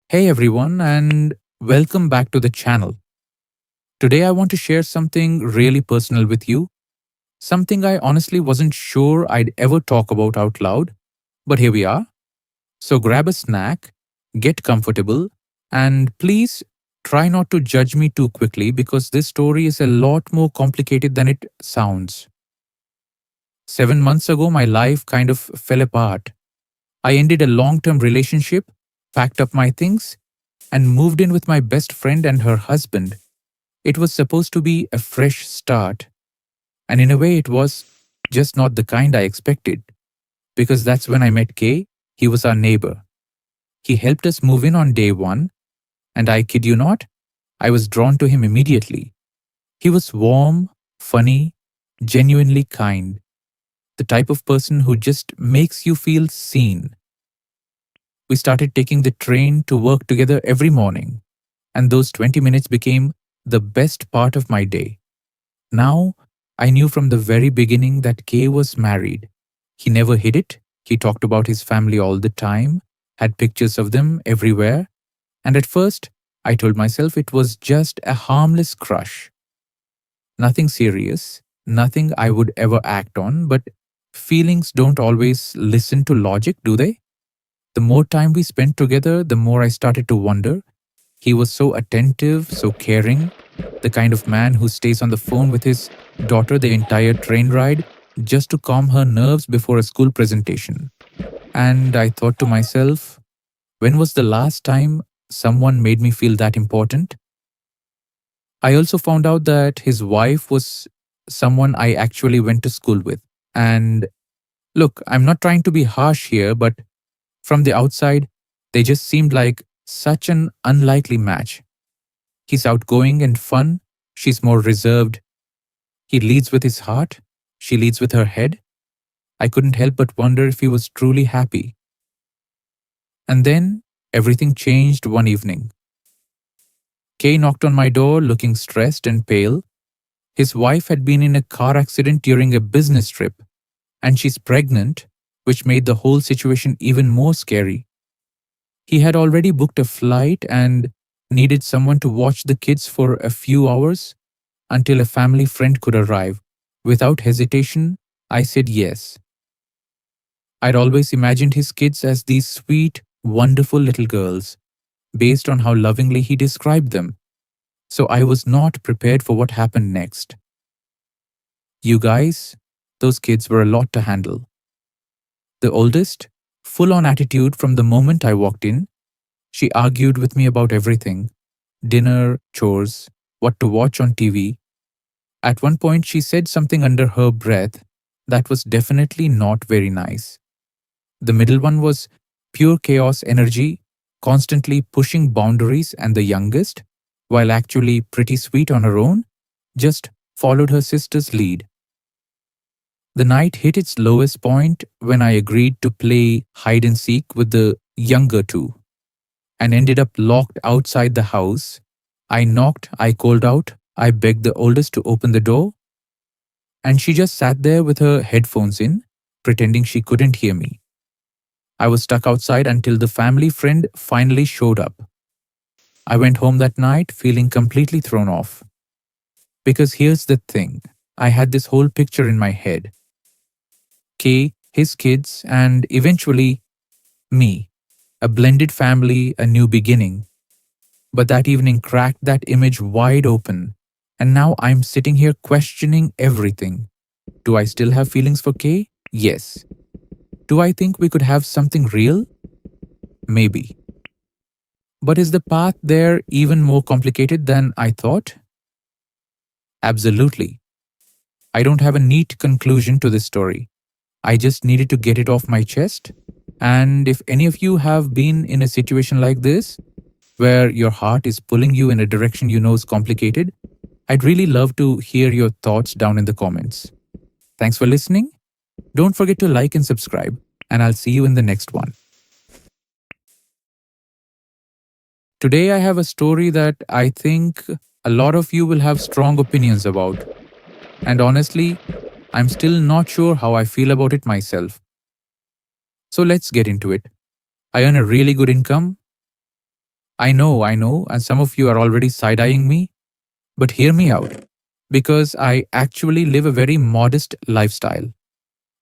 Hey everyone, and welcome back to the channel. Today I want to share something really personal with you, something I honestly wasn't sure I'd ever talk about out loud, but here we are. So grab a snack, get comfortable, and please try not to judge me too quickly because this story is a lot more complicated than it sounds. 7 months ago, my life kind of fell apart. I ended a long term relationship, packed up my things, and moved in with my best friend and her husband. It was supposed to be a fresh start, and in a way, it was just not the kind I expected. Because that's when I met Kay. He was our neighbor. He helped us move in on day one, and I kid you not, I was drawn to him immediately. He was warm, funny, genuinely kind, the type of person who just makes you feel seen. We started taking the train to work together every morning, and those 20 minutes became the best part of my day. Now, I knew from the very beginning that Kay was married. He never hid it. He talked about his family all the time, had pictures of them everywhere, and at first, I told myself it was just a harmless crush. Nothing serious, nothing I would ever act on, but feelings don't always listen to logic, do they? The more time we spent together, the more I started to wonder. He was so attentive, so caring, the kind of man who stays on the phone with his daughter the entire train ride just to calm her nerves before a school presentation. And I thought to myself, when was the last time someone made me feel that important? I also found out that his wife was someone I actually went to school with. And look, I'm not trying to be harsh here, but from the outside, they just seemed like such an unlikely match. He's outgoing and fun, she's more reserved. He leads with his heart, she leads with her head. I couldn't help but wonder if he was truly happy. And then everything changed one evening. Kay knocked on my door looking stressed and pale. His wife had been in a car accident during a business trip, and she's pregnant, which made the whole situation even more scary. He had already booked a flight and needed someone to watch the kids for a few hours until a family friend could arrive. Without hesitation, I said yes. I'd always imagined his kids as these sweet, wonderful little girls, based on how lovingly he described them. So I was not prepared for what happened next. You guys, those kids were a lot to handle. The oldest, full on attitude from the moment I walked in. She argued with me about everything: dinner, chores, what to watch on TV. At one point, she said something under her breath that was definitely not very nice. The middle one was pure chaos energy, constantly pushing boundaries, and the youngest, while actually pretty sweet on her own, just followed her sister's lead. The night hit its lowest point when I agreed to play hide and seek with the younger two and ended up locked outside the house. I knocked, I called out, I begged the oldest to open the door, and she just sat there with her headphones in, pretending she couldn't hear me. I was stuck outside until the family friend finally showed up. I went home that night feeling completely thrown off. Because here's the thing, I had this whole picture in my head: Kay, his kids, and eventually me. A blended family, a new beginning. But that evening cracked that image wide open, and now I'm sitting here questioning everything. Do I still have feelings for Kay? Yes. Do I think we could have something real? Maybe. But is the path there even more complicated than I thought? Absolutely. I don't have a neat conclusion to this story. I just needed to get it off my chest. And if any of you have been in a situation like this, where your heart is pulling you in a direction you know is complicated, I'd really love to hear your thoughts down in the comments. Thanks for listening. Don't forget to like and subscribe, and I'll see you in the next one. Today, I have a story that I think a lot of you will have strong opinions about. And honestly, I'm still not sure how I feel about it myself. So let's get into it. I earn a really good income. I know, and some of you are already side eyeing me, but hear me out. Because I actually live a very modest lifestyle.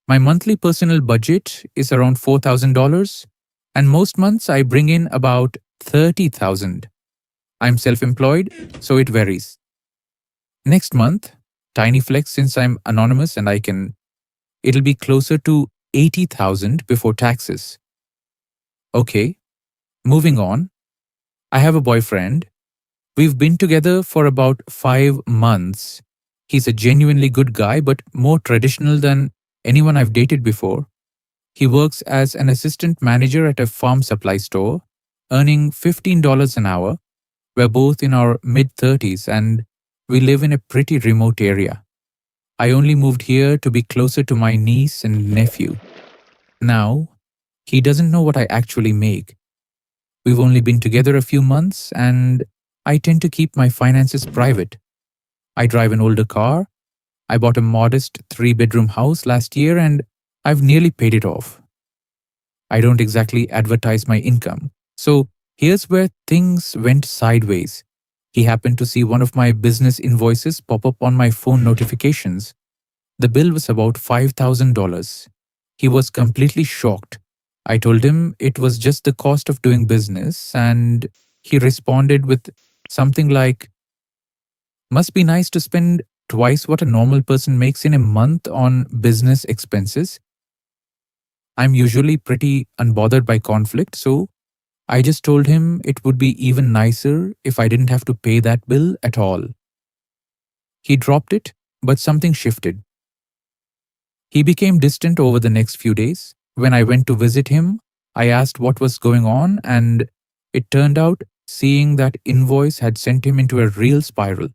My monthly personal budget is around $4,000, and most months I bring in about 30,000. I'm self employed, so it varies. Next month, tiny flex since I'm anonymous and it'll be closer to 80,000 before taxes. Okay, moving on. I have a boyfriend. We've been together for about 5 months. He's a genuinely good guy, but more traditional than anyone I've dated before. He works as an assistant manager at a farm supply store, earning $15 an hour. We're both in our mid 30s and we live in a pretty remote area. I only moved here to be closer to my niece and nephew. Now, he doesn't know what I actually make. We've only been together a few months and I tend to keep my finances private. I drive an older car. I bought a modest 3 bedroom house last year and I've nearly paid it off. I don't exactly advertise my income. So here's where things went sideways. He happened to see one of my business invoices pop up on my phone notifications. The bill was about $5,000. He was completely shocked. I told him it was just the cost of doing business, and he responded with something like, "Must be nice to spend twice what a normal person makes in a month on business expenses." I'm usually pretty unbothered by conflict, so I just told him it would be even nicer if I didn't have to pay that bill at all. He dropped it, but something shifted. He became distant over the next few days. When I went to visit him, I asked what was going on, and it turned out seeing that invoice had sent him into a real spiral.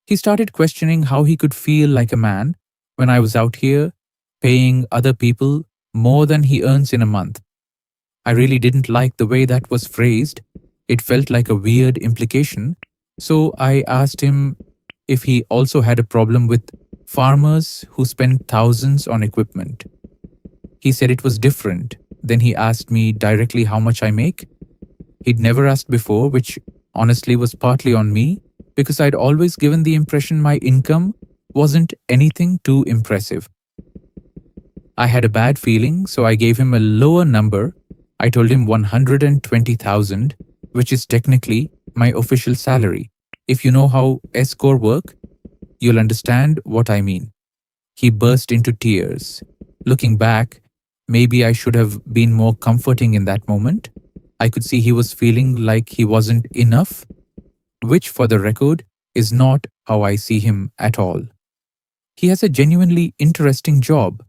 He started questioning how he could feel like a man when I was out here paying other people more than he earns in a month. I really didn't like the way that was phrased. It felt like a weird implication. So I asked him if he also had a problem with farmers who spend thousands on equipment. He said it was different. Then he asked me directly how much I make. He'd never asked before, which honestly was partly on me because I'd always given the impression my income wasn't anything too impressive. I had a bad feeling, so I gave him a lower number. I told him 120,000, which is technically my official salary. If you know how S-Core work, you'll understand what I mean. He burst into tears. Looking back, maybe I should have been more comforting in that moment. I could see he was feeling like he wasn't enough, which, for the record, is not how I see him at all. He has a genuinely interesting job.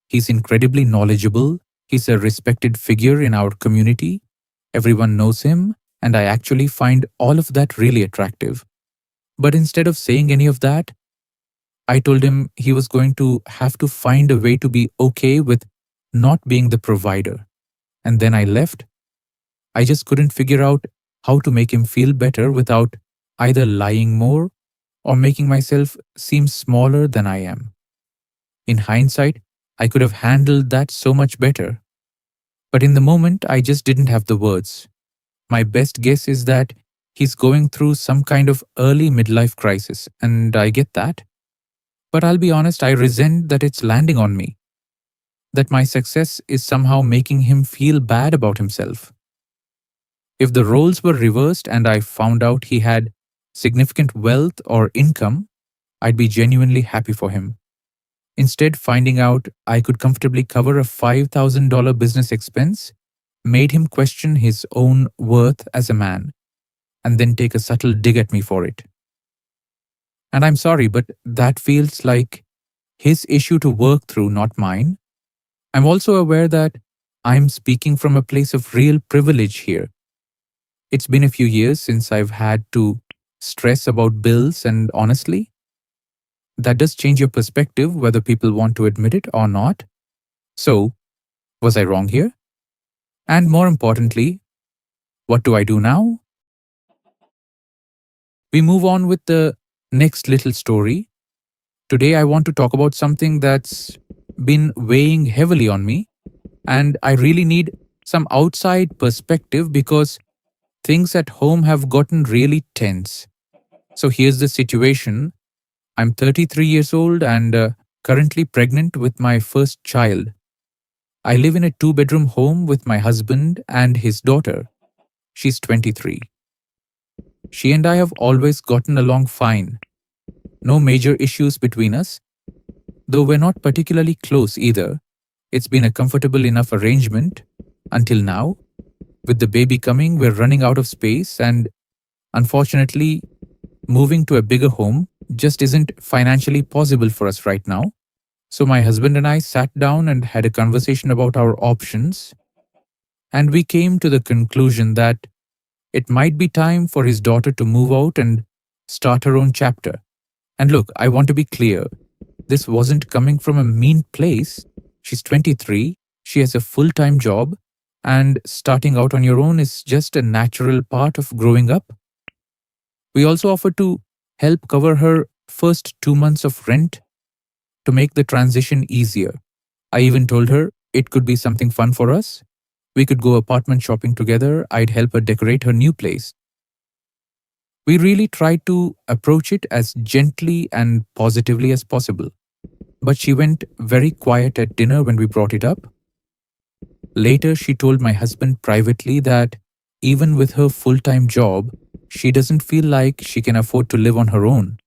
He's incredibly knowledgeable. He's a respected figure in our community. Everyone knows him, and I actually find all of that really attractive. But instead of saying any of that, I told him he was going to have to find a way to be okay with not being the provider. And then I left. I just couldn't figure out how to make him feel better without either lying more or making myself seem smaller than I am. In hindsight, I could have handled that so much better. But in the moment, I just didn't have the words. My best guess is that he's going through some kind of early midlife crisis, and I get that. But I'll be honest, I resent that it's landing on me, that my success is somehow making him feel bad about himself. If the roles were reversed and I found out he had significant wealth or income, I'd be genuinely happy for him. Instead, finding out I could comfortably cover a $5,000 business expense made him question his own worth as a man and then take a subtle dig at me for it. And I'm sorry, but that feels like his issue to work through, not mine. I'm also aware that I'm speaking from a place of real privilege here. It's been a few years since I've had to stress about bills, and honestly, that does change your perspective whether people want to admit it or not. So, was I wrong here? And more importantly, what do I do now? We move on with the next little story. Today, I want to talk about something that's been weighing heavily on me, and I really need some outside perspective because things at home have gotten really tense. So here's the situation. I'm 33 years old and currently pregnant with my first child. I live in a two-bedroom home with my husband and his daughter. She's 23. She and I have always gotten along fine. No major issues between us, though we're not particularly close either. It's been a comfortable enough arrangement until now. With the baby coming, we're running out of space, and unfortunately, moving to a bigger home just isn't financially possible for us right now. So, my husband and I sat down and had a conversation about our options, and we came to the conclusion that it might be time for his daughter to move out and start her own chapter. And look, I want to be clear, this wasn't coming from a mean place. She's 23, she has a full time job, and starting out on your own is just a natural part of growing up. We also offered to help cover her first 2 months of rent to make the transition easier. I even told her it could be something fun for us. We could go apartment shopping together. I'd help her decorate her new place. We really tried to approach it as gently and positively as possible. But she went very quiet at dinner when we brought it up. Later, she told my husband privately that even with her full time job, she doesn't feel like she can afford to live on her own.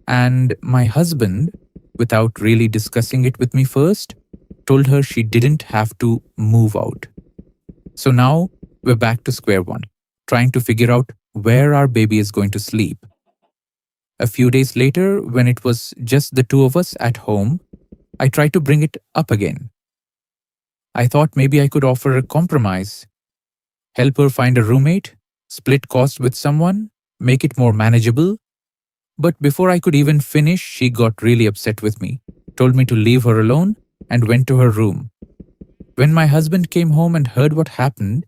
And my husband, without really discussing it with me first, told her she didn't have to move out. So now we're back to square one, trying to figure out where our baby is going to sleep. A few days later, when it was just the two of us at home, I tried to bring it up again. I thought maybe I could offer a compromise, help her find a roommate, split costs with someone, make it more manageable. But before I could even finish, she got really upset with me, told me to leave her alone, and went to her room. When my husband came home and heard what happened,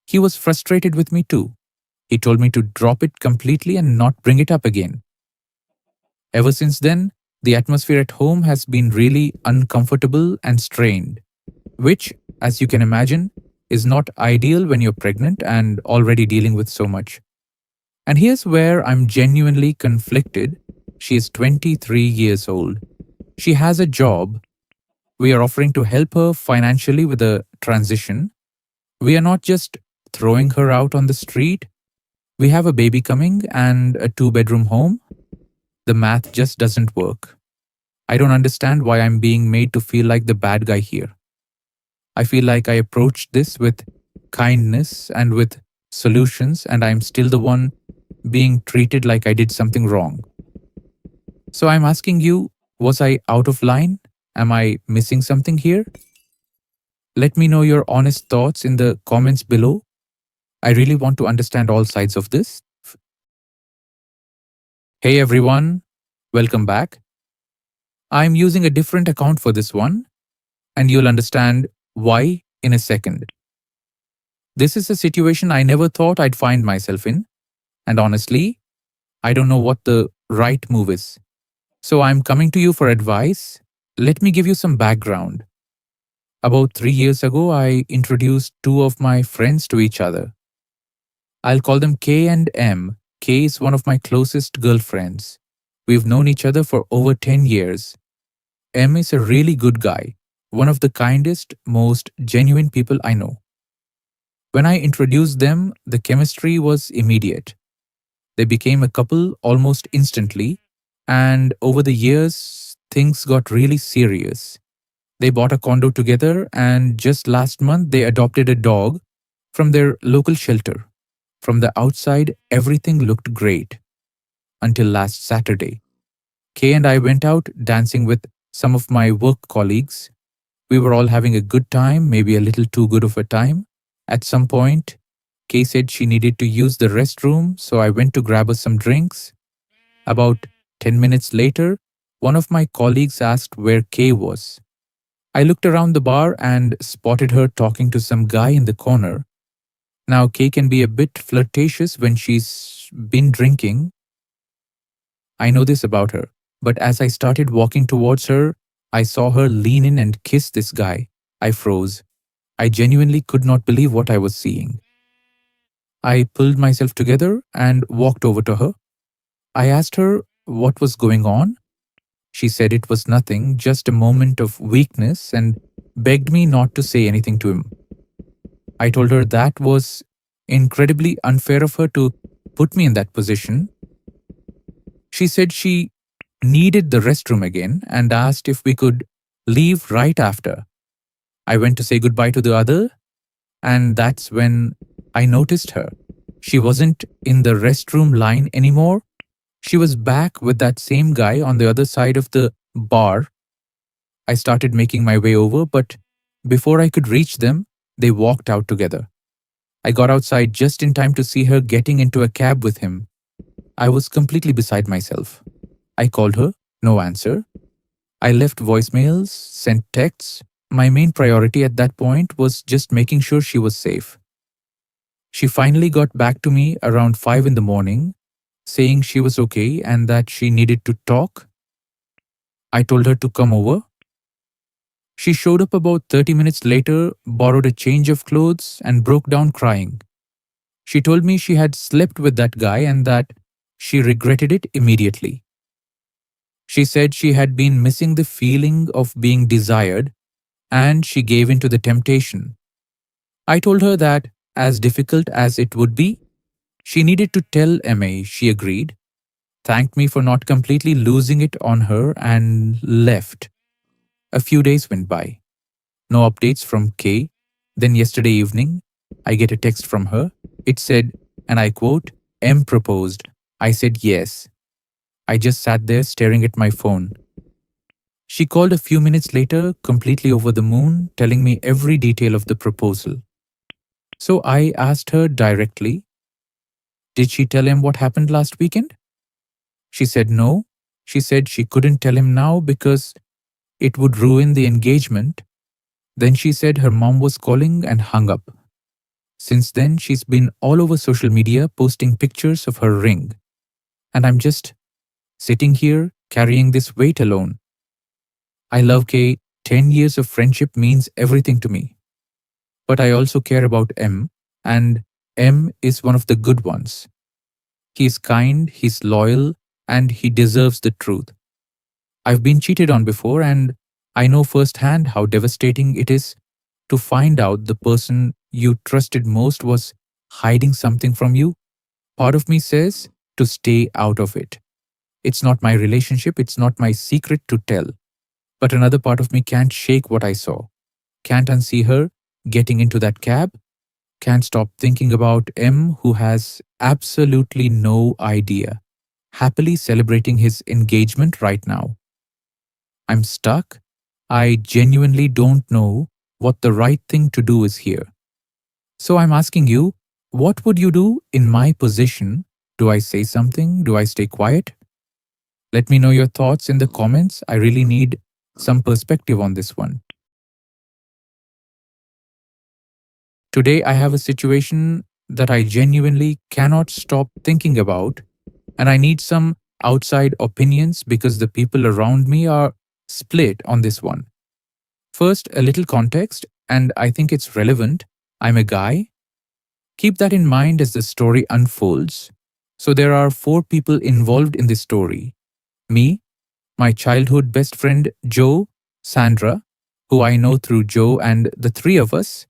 he was frustrated with me too. He told me to drop it completely and not bring it up again. Ever since then, the atmosphere at home has been really uncomfortable and strained, which, as you can imagine, is not ideal when you're pregnant and already dealing with so much. And here's where I'm genuinely conflicted. She is 23 years old. She has a job. We are offering to help her financially with the transition. We are not just throwing her out on the street. We have a baby coming and a two-bedroom home. The math just doesn't work. I don't understand why I'm being made to feel like the bad guy here. I feel like I approached this with kindness and with solutions, and I'm still the one being treated like I did something wrong. So I'm asking you, was I out of line? Am I missing something here? Let me know your honest thoughts in the comments below. I really want to understand all sides of this. Hey everyone, welcome back. I'm using a different account for this one, and you'll understand why in a second. This is a situation I never thought I'd find myself in, and honestly, I don't know what the right move is. So I'm coming to you for advice. Let me give you some background. About 3 years ago, I introduced two of my friends to each other. I'll call them K and M. K is one of my closest girlfriends. We've known each other for over 10 years. M is a really good guy, one of the kindest, most genuine people I know. When I introduced them, the chemistry was immediate. They became a couple almost instantly, and over the years, things got really serious. They bought a condo together, and just last month, they adopted a dog from their local shelter. From the outside, everything looked great until last Saturday. Kay and I went out dancing with some of my work colleagues. We were all having a good time, maybe a little too good of a time. At some point, Kay said she needed to use the restroom, so I went to grab her some drinks. About 10 minutes later, one of my colleagues asked where Kay was. I looked around the bar and spotted her talking to some guy in the corner. Now, Kay can be a bit flirtatious when she's been drinking. I know this about her, but as I started walking towards her, I saw her lean in and kiss this guy. I froze. I genuinely could not believe what I was seeing. I pulled myself together and walked over to her. I asked her what was going on. She said it was nothing, just a moment of weakness, and begged me not to say anything to him. I told her that was incredibly unfair of her to put me in that position. She said she needed the restroom again and asked if we could leave right after. I went to say goodbye to the other, and that's when I noticed her. She wasn't in the restroom line anymore. She was back with that same guy on the other side of the bar. I started making my way over, but before I could reach them, they walked out together. I got outside just in time to see her getting into a cab with him. I was completely beside myself. I called her, no answer. I left voicemails, sent texts. My main priority at that point was just making sure she was safe. She finally got back to me around 5 in the morning, saying she was okay and that she needed to talk. I told her to come over. She showed up about 30 minutes later, borrowed a change of clothes, and broke down crying. She told me she had slept with that guy and that she regretted it immediately. She said she had been missing the feeling of being desired and she gave in to the temptation. I told her that, as difficult as it would be, she needed to tell MA. She agreed, thanked me for not completely losing it on her, and left. A few days went by. No updates from K. Then yesterday evening, I get a text from her. It said, and I quote, M proposed. I said yes. I just sat there staring at my phone. She called a few minutes later, completely over the moon, telling me every detail of the proposal. So I asked her directly, did she tell him what happened last weekend? She said no. She said she couldn't tell him now because it would ruin the engagement. Then she said her mom was calling and hung up. Since then, she's been all over social media posting pictures of her ring. And I'm just sitting here carrying this weight alone. I love Kay. 10 years of friendship means everything to me. But I also care about M, and M is one of the good ones. He's kind, he's loyal, and he deserves the truth. I've been cheated on before, and I know firsthand how devastating it is to find out the person you trusted most was hiding something from you. Part of me says to stay out of it. It's not my relationship, it's not my secret to tell. But another part of me can't shake what I saw. Can't unsee her getting into that cab. Can't stop thinking about M, who has absolutely no idea, happily celebrating his engagement right now. I'm stuck. I genuinely don't know what the right thing to do is here. So I'm asking you, what would you do in my position? Do I say something? Do I stay quiet? Let me know your thoughts in the comments. I really need some perspective on this one. Today, I have a situation that I genuinely cannot stop thinking about, and I need some outside opinions because the people around me are split on this one. First, a little context, and I think it's relevant. I'm a guy. Keep that in mind as the story unfolds. So, there are 4 people involved in this story: me, my childhood best friend Joe, Sandra, who I know through Joe, and the 3 of us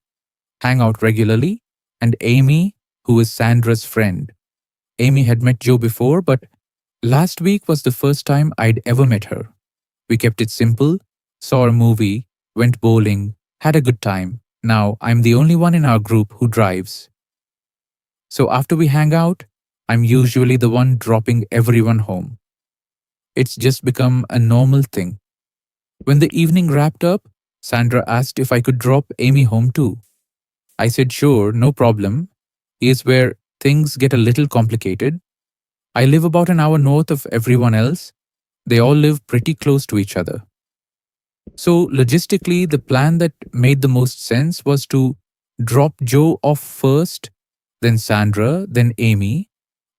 hang out regularly, and Amy, who is Sandra's friend. Amy had met Joe before, but last week was the first time I'd ever met her. We kept it simple, saw a movie, went bowling, had a good time. Now I'm the only one in our group who drives. So after we hang out, I'm usually the one dropping everyone home. It's just become a normal thing. When the evening wrapped up, Sandra asked if I could drop Amy home too. I said sure, no problem. Here's where things get a little complicated. I live about an hour north of everyone else. They all live pretty close to each other. So logistically, the plan that made the most sense was to drop Joe off first, then Sandra, then Amy,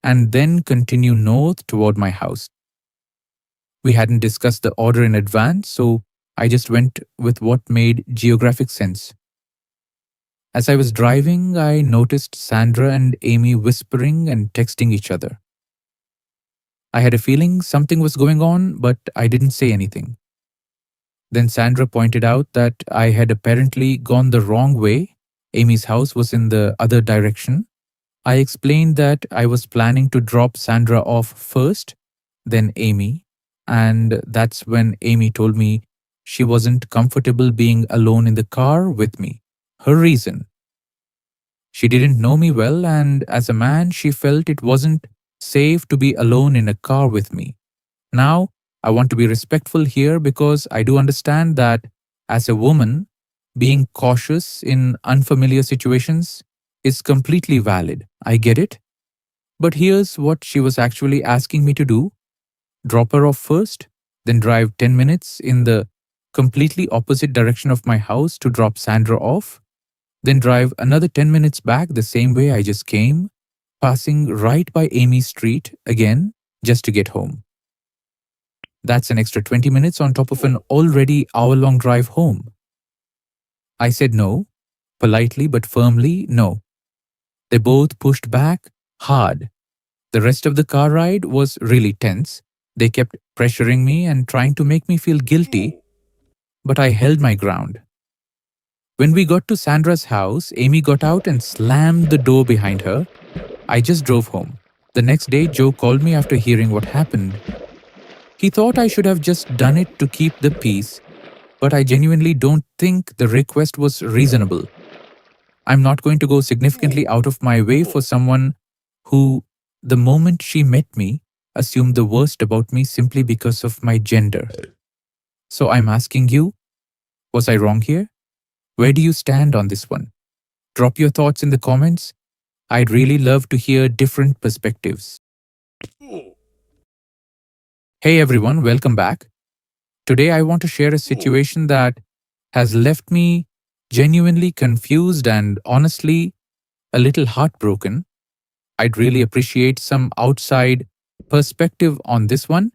and then continue north toward my house. We hadn't discussed the order in advance, so I just went with what made geographic sense. As I was driving, I noticed Sandra and Amy whispering and texting each other. I had a feeling something was going on, but I didn't say anything. Then Sandra pointed out that I had apparently gone the wrong way. Amy's house was in the other direction. I explained that I was planning to drop Sandra off first, then Amy, and that's when Amy told me she wasn't comfortable being alone in the car with me. Her reason: she didn't know me well, and as a man, she felt it wasn't safe to be alone in a car with me. Now, I want to be respectful here because I do understand that as a woman, being cautious in unfamiliar situations is completely valid. I get it. But here's what she was actually asking me to do: drop her off first, then drive 10 minutes in the completely opposite direction of my house to drop Sandra off, then drive another 10 minutes back the same way I just came, passing right by Amy's street again just to get home. That's an extra 20 minutes on top of an already hour-long drive home. I said no, politely but firmly no. They both pushed back hard. The rest of the car ride was really tense. They kept pressuring me and trying to make me feel guilty, but I held my ground. When we got to Sandra's house, Amy got out and slammed the door behind her. I just drove home. The next day, Joe called me after hearing what happened. He thought I should have just done it to keep the peace, but I genuinely don't think the request was reasonable. I'm not going to go significantly out of my way for someone who, the moment she met me, assumed the worst about me simply because of my gender. So I'm asking you, was I wrong here? Where do you stand on this one? Drop your thoughts in the comments. I'd really love to hear different perspectives. Hey everyone, welcome back. Today I want to share a situation that has left me genuinely confused and honestly a little heartbroken. I'd really appreciate some outside perspective on this one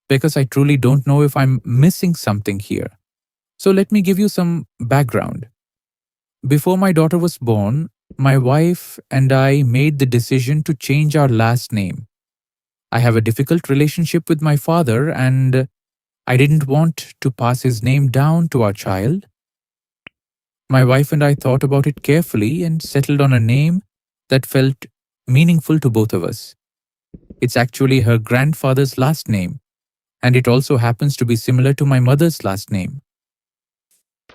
because I truly don't know if I'm missing something here. So let me give you some background. Before my daughter was born, my wife and I made the decision to change our last name. I have a difficult relationship with my father, and I didn't want to pass his name down to our child. My wife and I thought about it carefully and settled on a name that felt meaningful to both of us. It's actually her grandfather's last name, and it also happens to be similar to my mother's last name.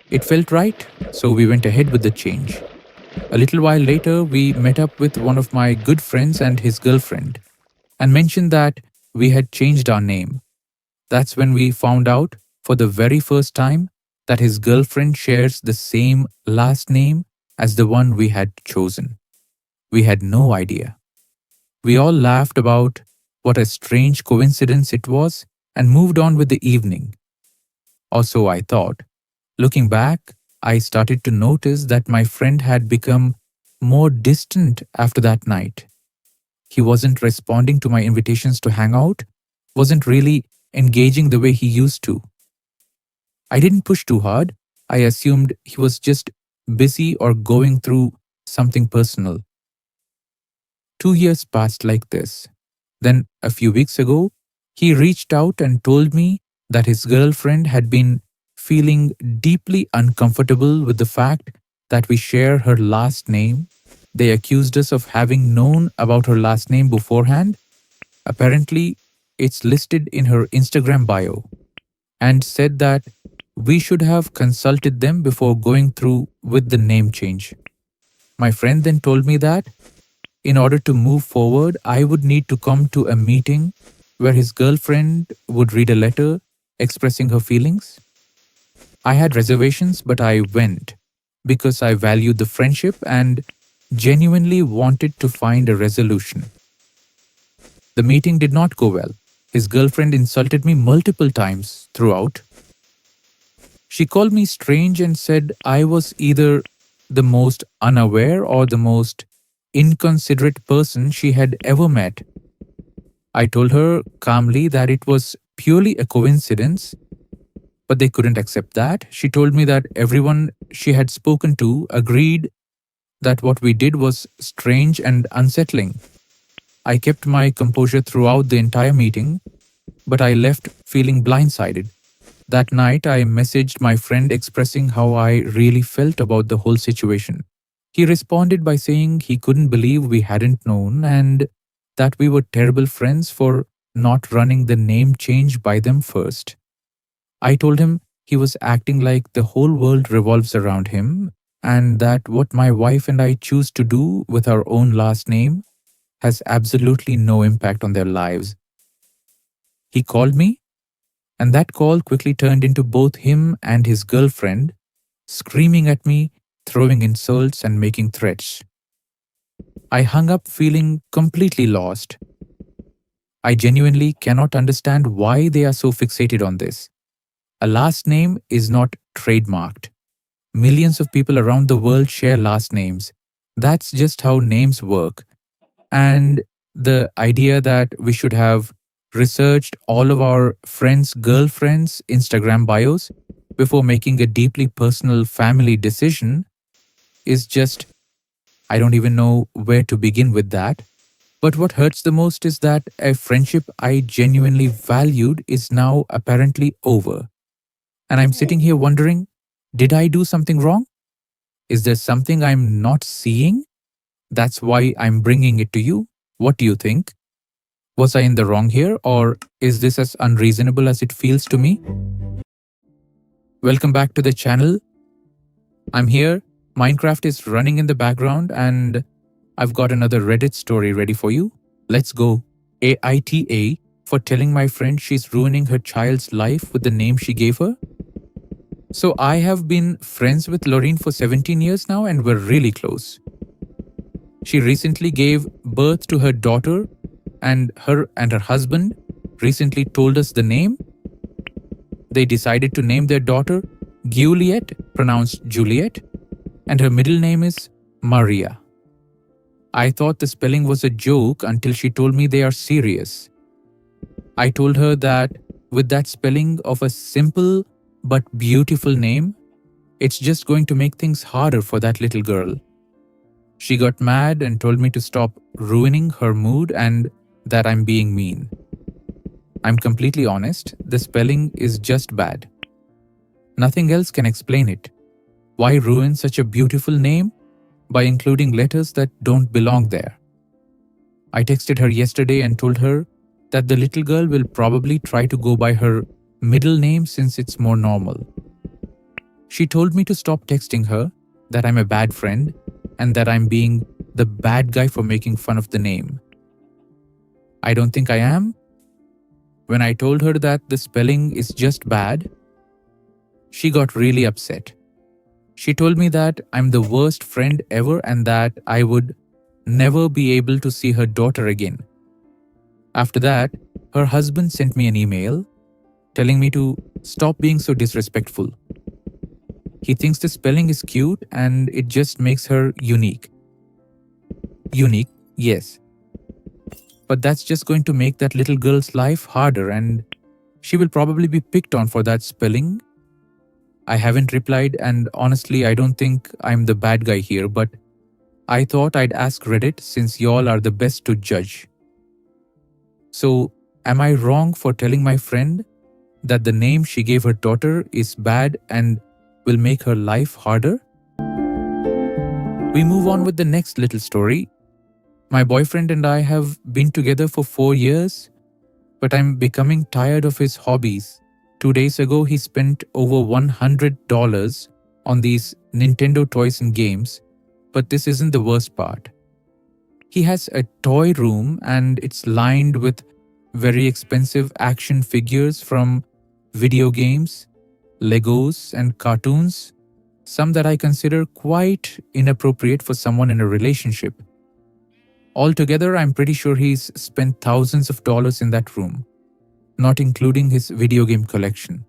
It felt right, so we went ahead with the change. A little while later, we met up with one of my good friends and his girlfriend and mentioned that we had changed our name. That's when we found out for the very first time that his girlfriend shares the same last name as the one we had chosen. We had no idea. We all laughed about what a strange coincidence it was and moved on with the evening. Or so I thought. Looking back, I started to notice that my friend had become more distant after that night. He wasn't responding to my invitations to hang out, wasn't really engaging the way he used to. I didn't push too hard. I assumed he was just busy or going through something personal. 2 years passed like this. Then, a few weeks ago, he reached out and told me that his girlfriend had been feeling deeply uncomfortable with the fact that we share her last name. They accused us of having known about her last name beforehand. Apparently, it's listed in her Instagram bio, and said that we should have consulted them before going through with the name change. My friend then told me that in order to move forward, I would need to come to a meeting where his girlfriend would read a letter expressing her feelings. I had reservations, but I went because I valued the friendship and genuinely wanted to find a resolution. The meeting did not go well. His girlfriend insulted me multiple times throughout. She called me strange and said I was either the most unaware or the most inconsiderate person she had ever met. I told her calmly that it was purely a coincidence, but they couldn't accept that. She told me that everyone she had spoken to agreed that what we did was strange and unsettling. I kept my composure throughout the entire meeting, but I left feeling blindsided. That night, I messaged my friend expressing how I really felt about the whole situation. He responded by saying he couldn't believe we hadn't known and that we were terrible friends for not running the name change by them first. I told him he was acting like the whole world revolves around him and that what my wife and I choose to do with our own last name has absolutely no impact on their lives. He called me, and that call quickly turned into both him and his girlfriend screaming at me, throwing insults, and making threats. I hung up feeling completely lost. I genuinely cannot understand why they are so fixated on this. A last name is not trademarked. Millions of people around the world share last names. That's just how names work. And the idea that we should have researched all of our friends' girlfriends' Instagram bios before making a deeply personal family decision is just, I don't even know where to begin with that. But what hurts the most is that a friendship I genuinely valued is now apparently over. And I'm sitting here wondering, did I do something wrong? Is there something I'm not seeing? That's why I'm bringing it to you. What do you think? Was I in the wrong here, or is this as unreasonable as it feels to me? Welcome back to the channel. I'm here. Minecraft is running in the background, and I've got another Reddit story ready for you. Let's go. AITA for telling my friend she's ruining her child's life with the name she gave her. So I have been friends with Lorraine for 17 years now, and we're really close. She recently gave birth to her daughter, and her husband recently told us the name. They decided to name their daughter Giuliette, pronounced Juliet, and her middle name is Maria. I thought the spelling was a joke until she told me they are serious. I told her that with that spelling of a simple but beautiful name, it's just going to make things harder for that little girl. She got mad and told me to stop ruining her mood and that I'm being mean. I'm completely honest, the spelling is just bad. Nothing else can explain it. Why ruin such a beautiful name by including letters that don't belong there? I texted her yesterday and told her that the little girl will probably try to go by her middle name since it's more normal. She told me to stop texting her, that I'm a bad friend, and that I'm being the bad guy for making fun of the name. I don't think I am. When I told her that the spelling is just bad, she got really upset. She told me that I'm the worst friend ever and that I would never be able to see her daughter again. After that, her husband sent me an email telling me to stop being so disrespectful. He thinks the spelling is cute and it just makes her unique. Unique, yes. But that's just going to make that little girl's life harder and she will probably be picked on for that spelling. I haven't replied and honestly I don't think I'm the bad guy here, but I thought I'd ask Reddit since y'all are the best to judge. So, am I wrong for telling my friend that the name she gave her daughter is bad and will make her life harder? We move on with the next little story. My boyfriend and I have been together for 4 years, but I'm becoming tired of his hobbies. 2 days ago, he spent over $100 on these Nintendo toys and games, but this isn't the worst part. He has a toy room and it's lined with very expensive action figures from video games, Legos, and cartoons, some that I consider quite inappropriate for someone in a relationship. Altogether, I'm pretty sure he's spent thousands of dollars in that room, not including his video game collection.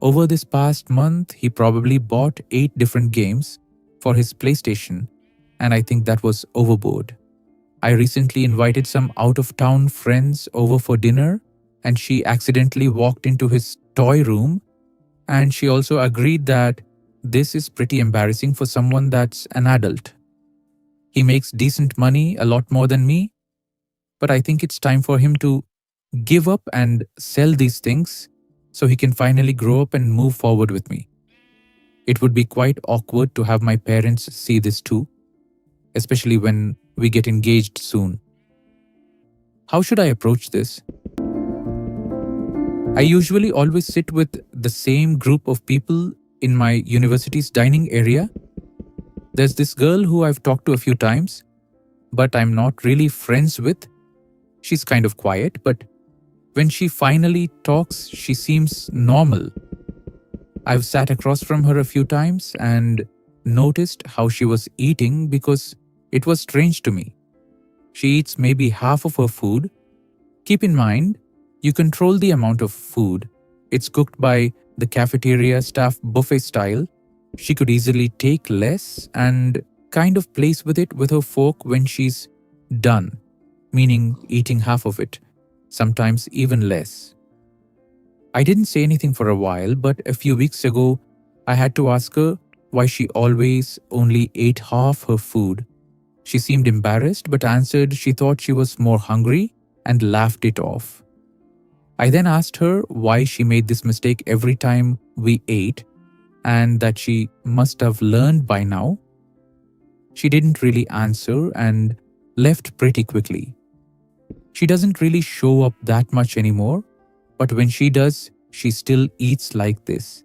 Over this past month, he probably bought 8 different games for his PlayStation, and I think that was overboard. I recently invited some out-of-town friends over for dinner, and she accidentally walked into his toy room, and she also agreed that this is pretty embarrassing for someone that's an adult. He makes decent money, a lot more than me, but I think it's time for him to give up and sell these things so he can finally grow up and move forward with me. It would be quite awkward to have my parents see this too, especially when we get engaged soon. How should I approach this? I usually always sit with the same group of people in my university's dining area. There's this girl who I've talked to a few times, but I'm not really friends with. She's kind of quiet, but when she finally talks, she seems normal. I've sat across from her a few times and noticed how she was eating because it was strange to me. She eats maybe half of her food. Keep in mind, you control the amount of food. It's cooked by the cafeteria staff buffet style. She could easily take less and kind of place with it with her fork when she's done, meaning eating half of it, sometimes even less. I didn't say anything for a while, but a few weeks ago, I had to ask her why she always only ate half her food. She seemed embarrassed but answered she thought she was more hungry and laughed it off. I then asked her why she made this mistake every time we ate and that she must have learned by now. She didn't really answer and left pretty quickly. She doesn't really show up that much anymore, but when she does, she still eats like this.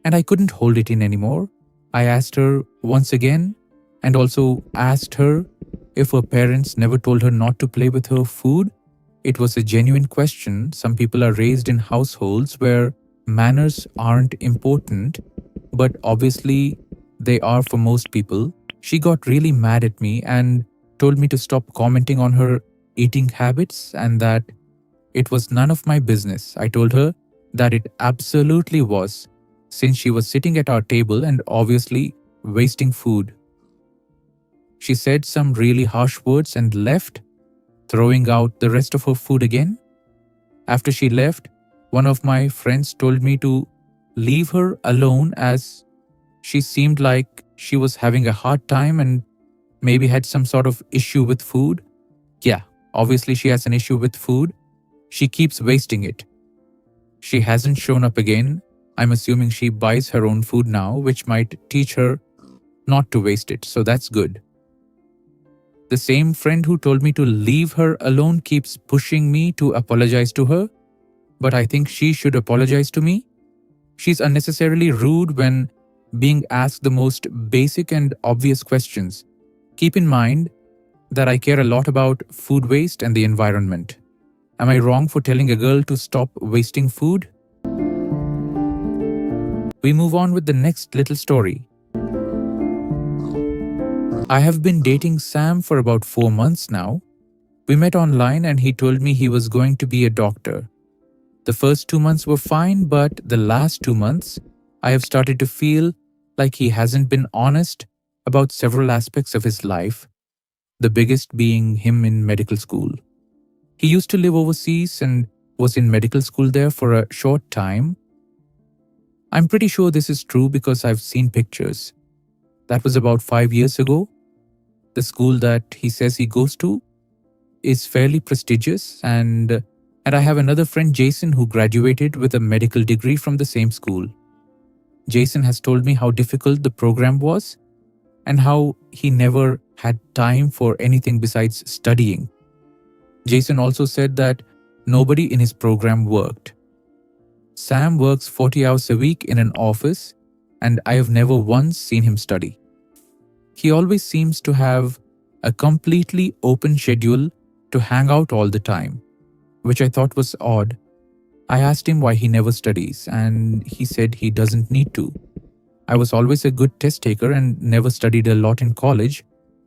And I couldn't hold it in anymore. I asked her once again and also asked her if her parents never told her not to play with her food. It was a genuine question. Some people are raised in households where manners aren't important, but obviously they are for most people. She got really mad at me and told me to stop commenting on her eating habits and that it was none of my business. I told her that it absolutely was, since she was sitting at our table and obviously wasting food. She said some really harsh words and left, throwing out the rest of her food again. After she left, one of my friends told me to leave her alone as she seemed like she was having a hard time and maybe had some sort of issue with food. Yeah, obviously she has an issue with food. She keeps wasting it. She hasn't shown up again. I'm assuming she buys her own food now, which might teach her not to waste it, so that's good. The same friend who told me to leave her alone keeps pushing me to apologize to her, but I think she should apologize to me. She's unnecessarily rude when being asked the most basic and obvious questions. Keep in mind that I care a lot about food waste and the environment. Am I wrong for telling a girl to stop wasting food? We move on with the next little story. I have been dating Sam for about 4 months now. We met online and he told me he was going to be a doctor. The first 2 months were fine, but the last 2 months, I have started to feel like he hasn't been honest about several aspects of his life, the biggest being him in medical school. He used to live overseas and was in medical school there for a short time. I'm pretty sure this is true because I've seen pictures. That was about 5 years ago. The school that he says he goes to is fairly prestigious, and I have another friend, Jason, who graduated with a medical degree from the same school. Jason has told me how difficult the program was and how he never had time for anything besides studying. Jason also said that nobody in his program worked. Sam works 40 hours a week in an office, and I have never once seen him study. He always seems to have a completely open schedule to hang out all the time, which I thought was odd. I asked him why he never studies, and he said he doesn't need to. I was always a good test taker and never studied a lot in college,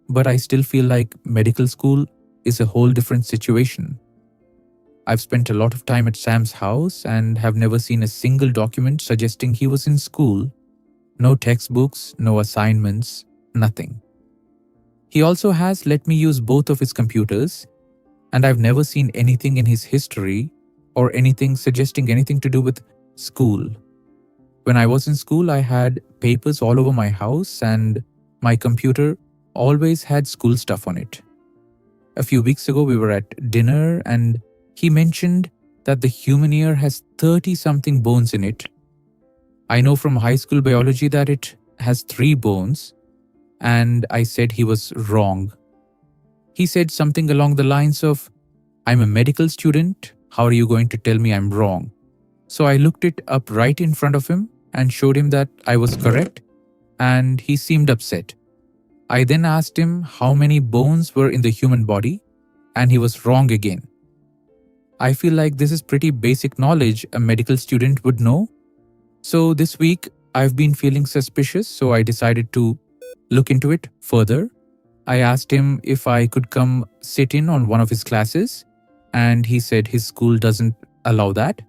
but I still feel like medical school is a whole different situation. I've spent a lot of time at Sam's house and have never seen a single document suggesting he was in school. No textbooks, no assignments, nothing. He also has let me use both of his computers, and I've never seen anything in his history or anything suggesting anything to do with school. When I was in school, I had papers all over my house, and my computer always had school stuff on it. A few weeks ago, we were at dinner and he mentioned that the human ear has 30 something bones in it. I know from high school biology that it has 3 bones, and I said he was wrong. He said something along the lines of, "I'm a medical student, how are you going to tell me I'm wrong?" So I looked it up right in front of him and showed him that I was correct, and he seemed upset. I then asked him how many bones were in the human body, and he was wrong again. I feel like this is pretty basic knowledge a medical student would know. So this week, I've been feeling suspicious, so I decided to look into it further. I asked him if I could come sit in on one of his classes, and he said his school doesn't allow that.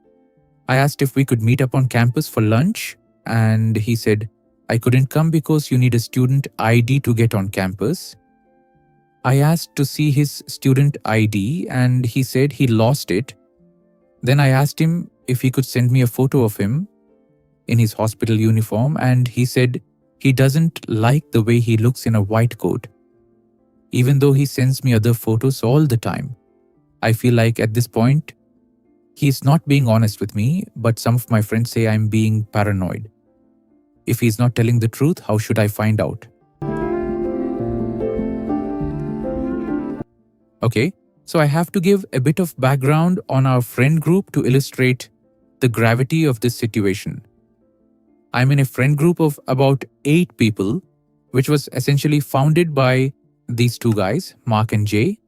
I asked if we could meet up on campus for lunch, and he said I couldn't come because you need a student ID to get on campus. I asked to see his student ID, and he said he lost it. Then I asked him if he could send me a photo of him in his hospital uniform, and he said he doesn't like the way he looks in a white coat, even though he sends me other photos all the time. I feel like at this point, he's not being honest with me, but some of my friends say I'm being paranoid. If he's not telling the truth, how should I find out? Okay, so I have to give a bit of background on our friend group to illustrate the gravity of this situation. I'm in a friend group of about 8 people, which was essentially founded by these 2 guys, Mark and Jay.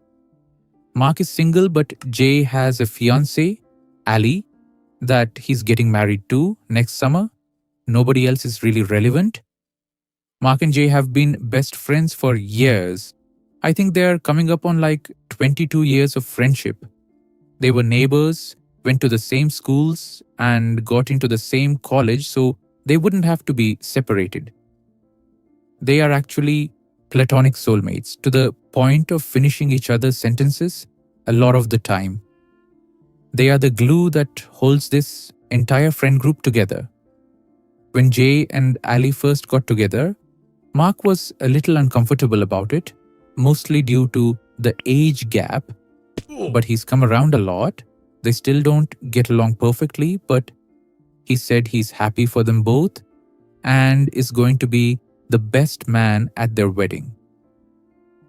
Mark is single, but Jay has a fiancée, Ali, that he's getting married to next summer. Nobody else is really relevant. Mark and Jay have been best friends for years. I think they're coming up on like 22 years of friendship. They were neighbors, went to the same schools, and got into the same college, so they wouldn't have to be separated. They are actually platonic soulmates to the point of finishing each other's sentences a lot of the time. They are the glue that holds this entire friend group together. When Jay and Ali first got together, Mark was a little uncomfortable about it, mostly due to the age gap, but he's come around a lot. They still don't get along perfectly, but he said he's happy for them both and is going to be the best man at their wedding.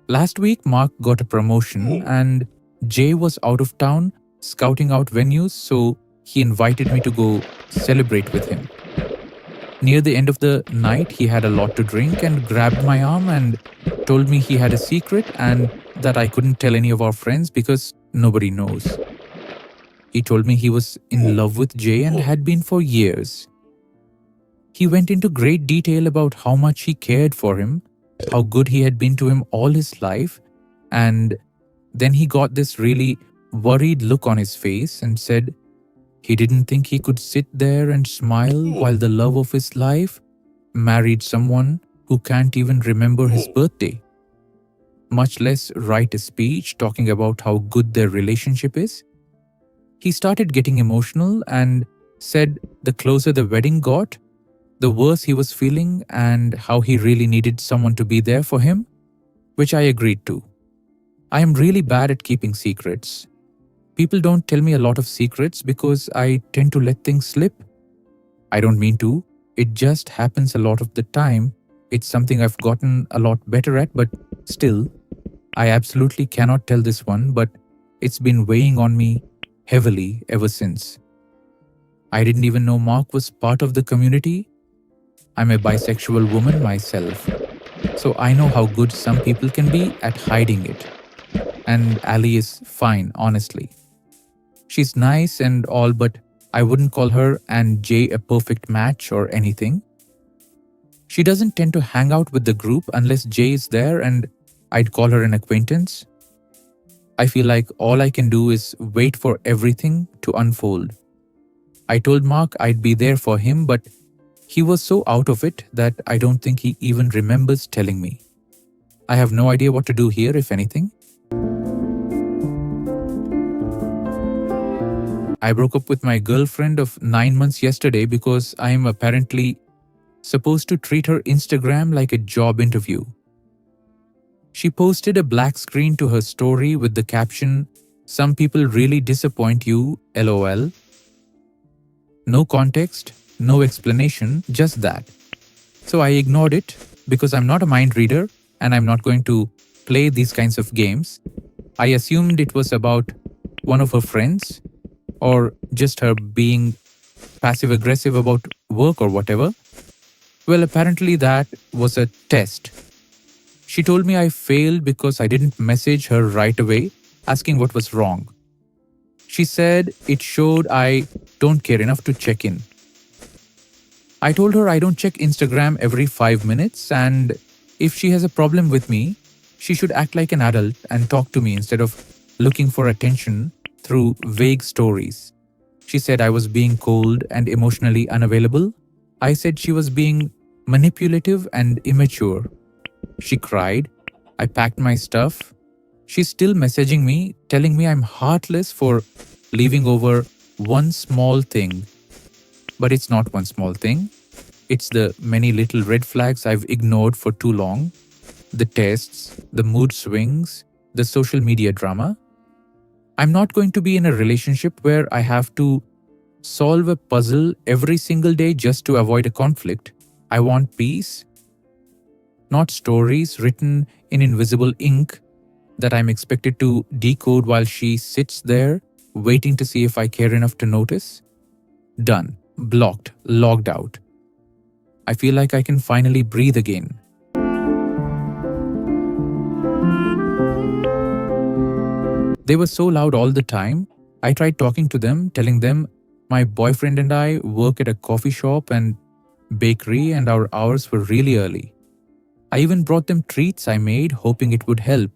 Last week, Mark got a promotion and Jay was out of town scouting out venues, so he invited me to go celebrate with him. Near the end of the night, he had a lot to drink and grabbed my arm and told me he had a secret and that I couldn't tell any of our friends because nobody knows. He told me he was in love with Jay and had been for years. He went into great detail about how much he cared for him, how good he had been to him all his life, and then he got this really worried look on his face and said he didn't think he could sit there and smile while the love of his life married someone who can't even remember his birthday, much less write a speech talking about how good their relationship is. He started getting emotional and said the closer the wedding got, the worse he was feeling and how he really needed someone to be there for him, which I agreed to. I am really bad at keeping secrets. People don't tell me a lot of secrets because I tend to let things slip. I don't mean to. It just happens a lot of the time. It's something I've gotten a lot better at, but still, I absolutely cannot tell this one, but it's been weighing on me heavily ever since. I didn't even know Mark was part of the community. I'm a bisexual woman myself, so I know how good some people can be at hiding it. And Ali is fine, honestly. She's nice and all, but I wouldn't call her and Jay a perfect match or anything. She doesn't tend to hang out with the group unless Jay is there, and I'd call her an acquaintance. I feel like all I can do is wait for everything to unfold. I told Mark I'd be there for him, but he was so out of it that I don't think he even remembers telling me. I have no idea what to do here, if anything. I broke up with my girlfriend of 9 months yesterday because I am apparently supposed to treat her Instagram like a job interview. She posted a black screen to her story with the caption, "Some people really disappoint you, lol." No context, no explanation, just that. So I ignored it because I'm not a mind reader and I'm not going to play these kinds of games. I assumed it was about one of her friends or just her being passive aggressive about work or whatever. Well, apparently that was a test. She told me I failed because I didn't message her right away asking what was wrong. She said it showed I don't care enough to check in. I told her I don't check Instagram every 5 minutes, and if she has a problem with me, she should act like an adult and talk to me instead of looking for attention through vague stories. She said I was being cold and emotionally unavailable. I said she was being manipulative and immature. She cried. I packed my stuff. She's still messaging me, telling me I'm heartless for leaving over one small thing. But it's not one small thing. It's the many little red flags I've ignored for too long. The tests, the mood swings, the social media drama. I'm not going to be in a relationship where I have to solve a puzzle every single day just to avoid a conflict. I want peace, not stories written in invisible ink that I'm expected to decode while she sits there waiting to see if I care enough to notice. Done. Blocked. Logged out. I feel like I can finally breathe again. They were so loud all the time. I tried talking to them, telling them my boyfriend and I work at a coffee shop and bakery and our hours were really early. I even brought them treats I made, hoping it would help.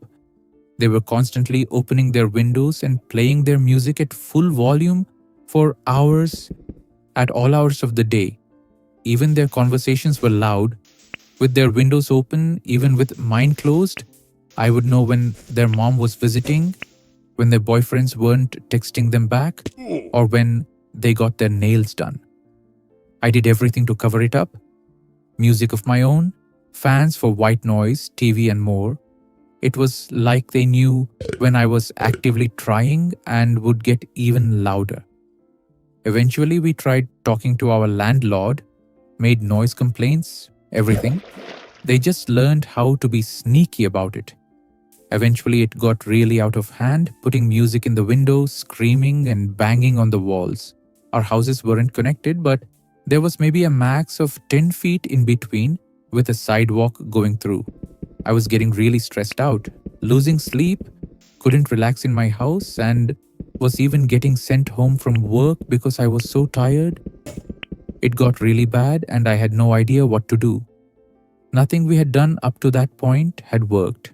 They were constantly opening their windows and playing their music at full volume for hours at all hours of the day. Even their conversations were loud. With their windows open, even with mine closed, I would know when their mom was visiting, when their boyfriends weren't texting them back, or when they got their nails done. I did everything to cover it up. Music of my own, fans for white noise, TV and more. It was like they knew when I was actively trying and would get even louder. Eventually, we tried talking to our landlord, made noise complaints, everything. They just learned how to be sneaky about it. Eventually, it got really out of hand, putting music in the windows, screaming and banging on the walls. Our houses weren't connected, but there was maybe a max of 10 feet in between with a sidewalk going through. I was getting really stressed out, losing sleep, couldn't relax in my house, and was even getting sent home from work because I was so tired. It got really bad and I had no idea what to do. Nothing we had done up to that point had worked.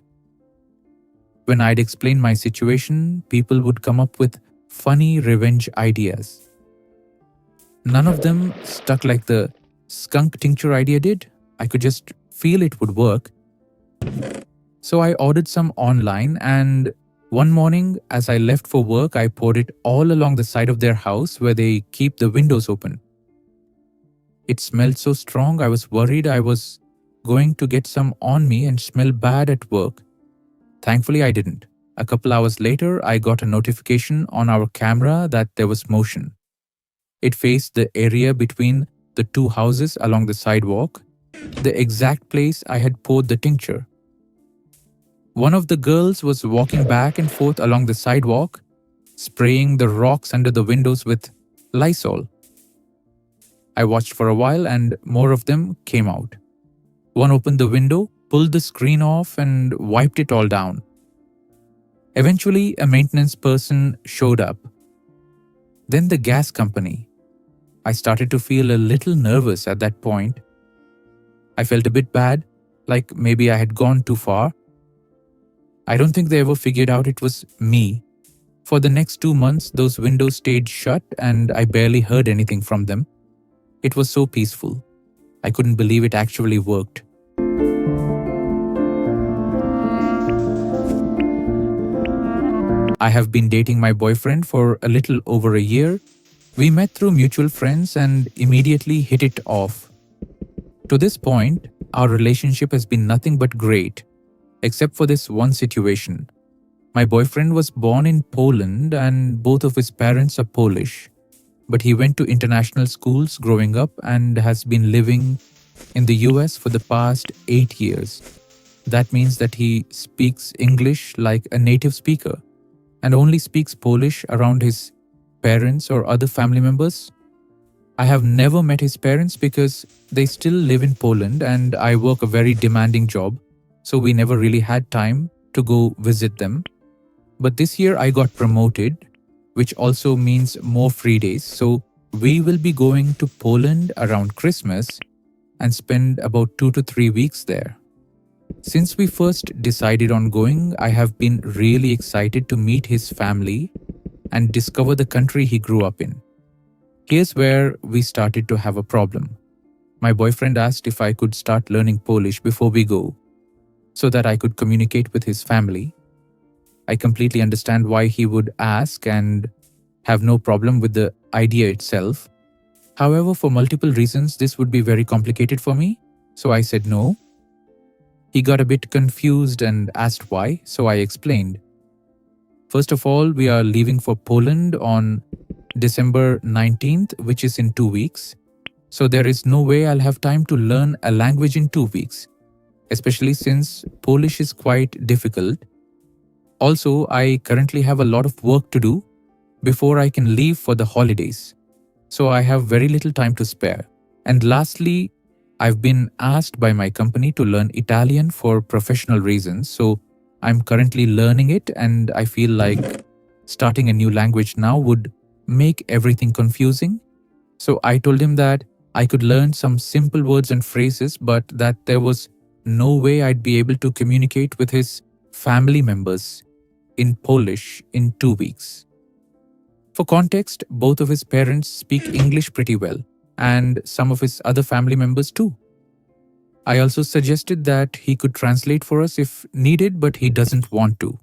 When I'd explain my situation, people would come up with funny revenge ideas. None of them stuck like the skunk tincture idea did. I could just feel it would work. So I ordered some online, and one morning as I left for work, I poured it all along the side of their house where they keep the windows open. It smelled so strong I was worried I was going to get some on me and smell bad at work. Thankfully, I didn't. A couple hours later, I got a notification on our camera that there was motion. It faced the area between the two houses along the sidewalk, the exact place I had poured the tincture. One of the girls was walking back and forth along the sidewalk, spraying the rocks under the windows with Lysol. I watched for a while and more of them came out. One opened the window, pulled the screen off, and wiped it all down. Eventually, a maintenance person showed up. Then the gas company. I started to feel a little nervous at that point. I felt a bit bad, like maybe I had gone too far. I don't think they ever figured out it was me. For the next 2 months, those windows stayed shut and I barely heard anything from them. It was so peaceful. I couldn't believe it actually worked. I have been dating my boyfriend for a little over a year. We met through mutual friends and immediately hit it off. To this point, our relationship has been nothing but great. except for this one situation. My boyfriend was born in Poland and both of his parents are Polish, but he went to international schools growing up and has been living in the US for the past 8 years. That means that he speaks English like a native speaker and only speaks Polish around his parents or other family members. I have never met his parents because they still live in Poland and I work a very demanding job, so we never really had time to go visit them. But this year I got promoted, which also means more free days. So we will be going to Poland around Christmas and spend about 2 to 3 weeks there. Since we first decided on going, I have been really excited to meet his family and discover the country he grew up in. Here's where we started to have a problem. My boyfriend asked if I could start learning Polish before we go, so that I could communicate with his family. I completely understand why he would ask and have no problem with the idea itself. However, for multiple reasons, this would be very complicated for me, so I said no. He got a bit confused and asked why, so I explained. First of all, we are leaving for Poland on December 19th, which is in 2 weeks. So there is no way I'll have time to learn a language in 2 weeks, especially since Polish is quite difficult. Also, I currently have a lot of work to do before I can leave for the holidays. So I have very little time to spare. And lastly, I've been asked by my company to learn Italian for professional reasons. So I'm currently learning it and I feel like starting a new language now would make everything confusing. So I told him that I could learn some simple words and phrases, but that there was no way I'd be able to communicate with his family members in Polish in 2 weeks. For context, both of his parents speak English pretty well, and some of his other family members too. I also suggested that he could translate for us if needed, but he doesn't want to.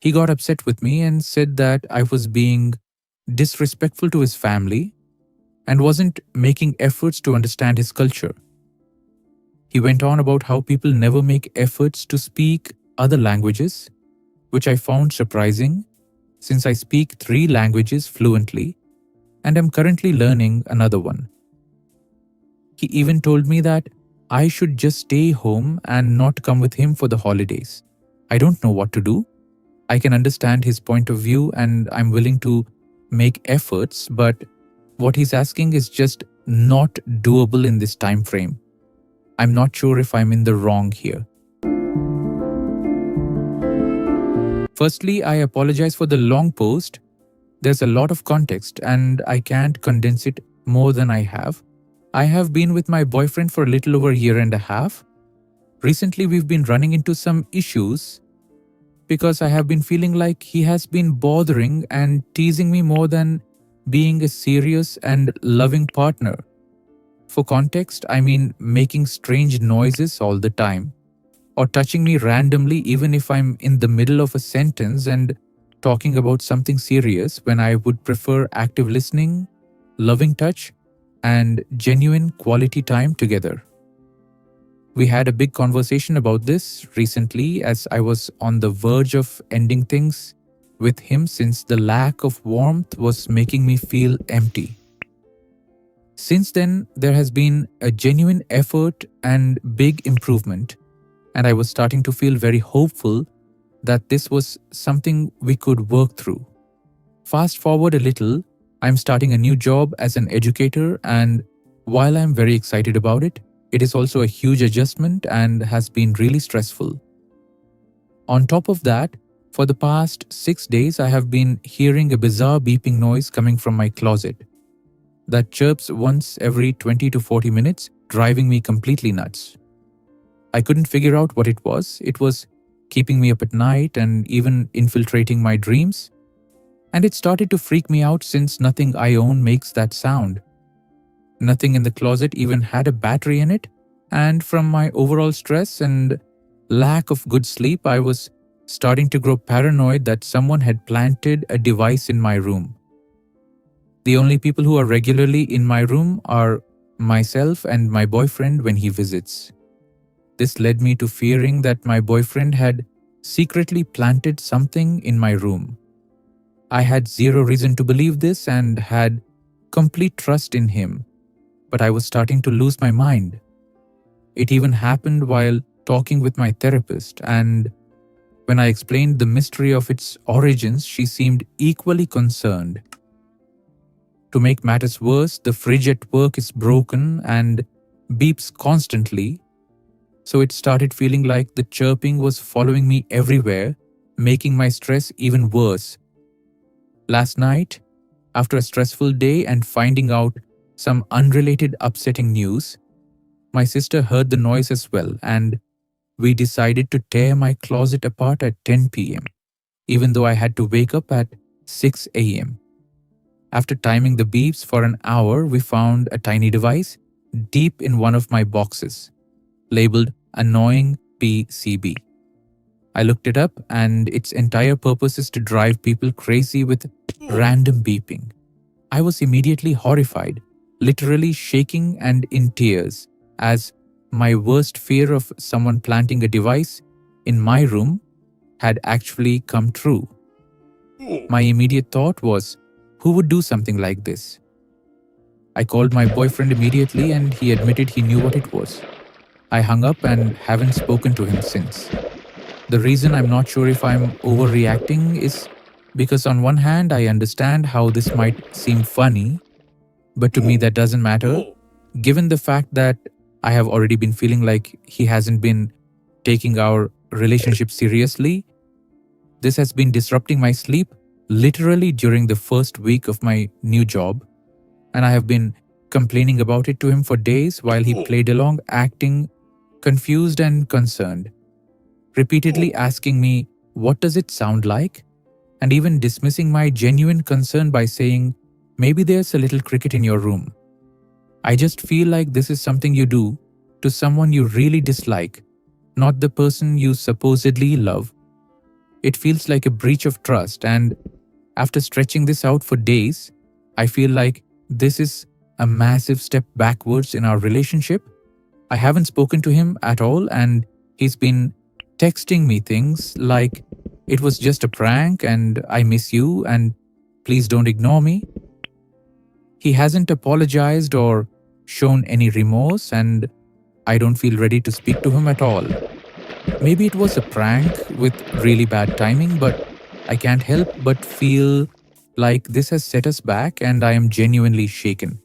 He got upset with me and said that I was being disrespectful to his family and wasn't making efforts to understand his culture. He went on about how people never make efforts to speak other languages, which I found surprising since I speak 3 languages fluently and am currently learning another one. He even told me that I should just stay home and not come with him for the holidays. I don't know what to do. I can understand his point of view and I'm willing to make efforts, but what he's asking is just not doable in this time frame. I'm not sure if I'm in the wrong here. Firstly, I apologize for the long post. There's a lot of context and I can't condense it more than I have. I have been with my boyfriend for a little over a year and a half. Recently, we've been running into some issues because I have been feeling like he has been bothering and teasing me more than being a serious and loving partner. For context, I mean making strange noises all the time, or touching me randomly even if I'm in the middle of a sentence and talking about something serious when I would prefer active listening, loving touch, and genuine quality time together. We had a big conversation about this recently as I was on the verge of ending things with him since the lack of warmth was making me feel empty. Since then, there has been a genuine effort and big improvement, and I was starting to feel very hopeful that this was something we could work through. Fast forward a little, I'm starting a new job as an educator, and while I'm very excited about it, it is also a huge adjustment and has been really stressful. On top of that, for the past 6 days, I have been hearing a bizarre beeping noise coming from my closet that chirps once every 20 to 40 minutes, driving me completely nuts. I couldn't figure out what it was. It was keeping me up at night and even infiltrating my dreams. And it started to freak me out since nothing I own makes that sound. Nothing in the closet even had a battery in it, and from my overall stress and lack of good sleep, I was starting to grow paranoid that someone had planted a device in my room. The only people who are regularly in my room are myself and my boyfriend when he visits. This led me to fearing that my boyfriend had secretly planted something in my room. I had zero reason to believe this and had complete trust in him, but I was starting to lose my mind. It even happened while talking with my therapist, and when I explained the mystery of its origins, she seemed equally concerned. To make matters worse, the fridge at work is broken and beeps constantly, so it started feeling like the chirping was following me everywhere, making my stress even worse. Last night, after a stressful day and finding out some unrelated upsetting news, my sister heard the noise as well, and we decided to tear my closet apart at 10 p.m., even though I had to wake up at 6 a.m. After timing the beeps for an hour, we found a tiny device deep in one of my boxes, labeled Annoying PCB. I looked it up, and its entire purpose is to drive people crazy with random beeping. I was immediately horrified, literally shaking and in tears, as my worst fear of someone planting a device in my room had actually come true. My immediate thought was, who would do something like this? I called my boyfriend immediately and he admitted he knew what it was. I hung up and haven't spoken to him since. The reason I'm not sure if I'm overreacting is because, on one hand, I understand how this might seem funny, but to me that doesn't matter, given the fact that I have already been feeling like he hasn't been taking our relationship seriously. This has been disrupting my sleep literally during the first week of my new job, and I have been complaining about it to him for days while he played along, acting confused and concerned, repeatedly asking me, "What does it sound like?" and even dismissing my genuine concern by saying, "Maybe there's a little cricket in your room." I just feel like this is something you do to someone you really dislike, not the person you supposedly love. It feels like a breach of trust, and after stretching this out for days, I feel like this is a massive step backwards in our relationship. I haven't spoken to him at all, and he's been texting me things like, "It was just a prank and I miss you and please don't ignore me." He hasn't apologized or shown any remorse, and I don't feel ready to speak to him at all. Maybe it was a prank with really bad timing, but I can't help but feel like this has set us back and I am genuinely shaken.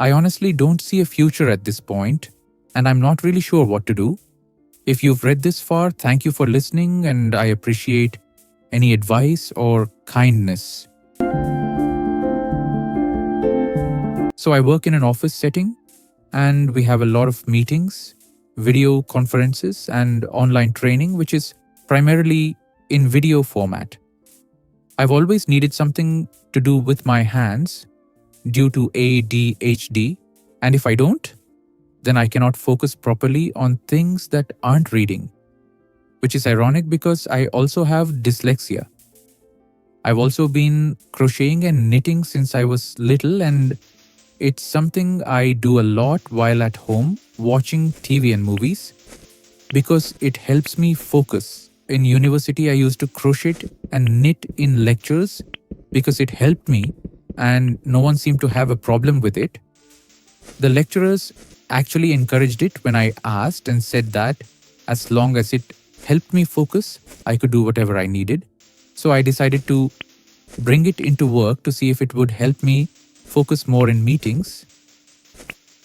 I honestly don't see a future at this point, and I'm not really sure what to do. If you've read this far, thank you for listening, and I appreciate any advice or kindness. So I work in an office setting, and we have a lot of meetings, video conferences, and online training, which is primarily in video format. I've always needed something to do with my hands due to ADHD, and if I don't, then I cannot focus properly on things that aren't reading, which is ironic because I also have dyslexia. I've also been crocheting and knitting since I was little, and it's something I do a lot while at home watching TV and movies because it helps me focus. In university, I used to crochet and knit in lectures because it helped me and no one seemed to have a problem with it. The lecturers actually encouraged it when I asked and said that as long as it helped me focus, I could do whatever I needed. So I decided to bring it into work to see if it would help me focus more in meetings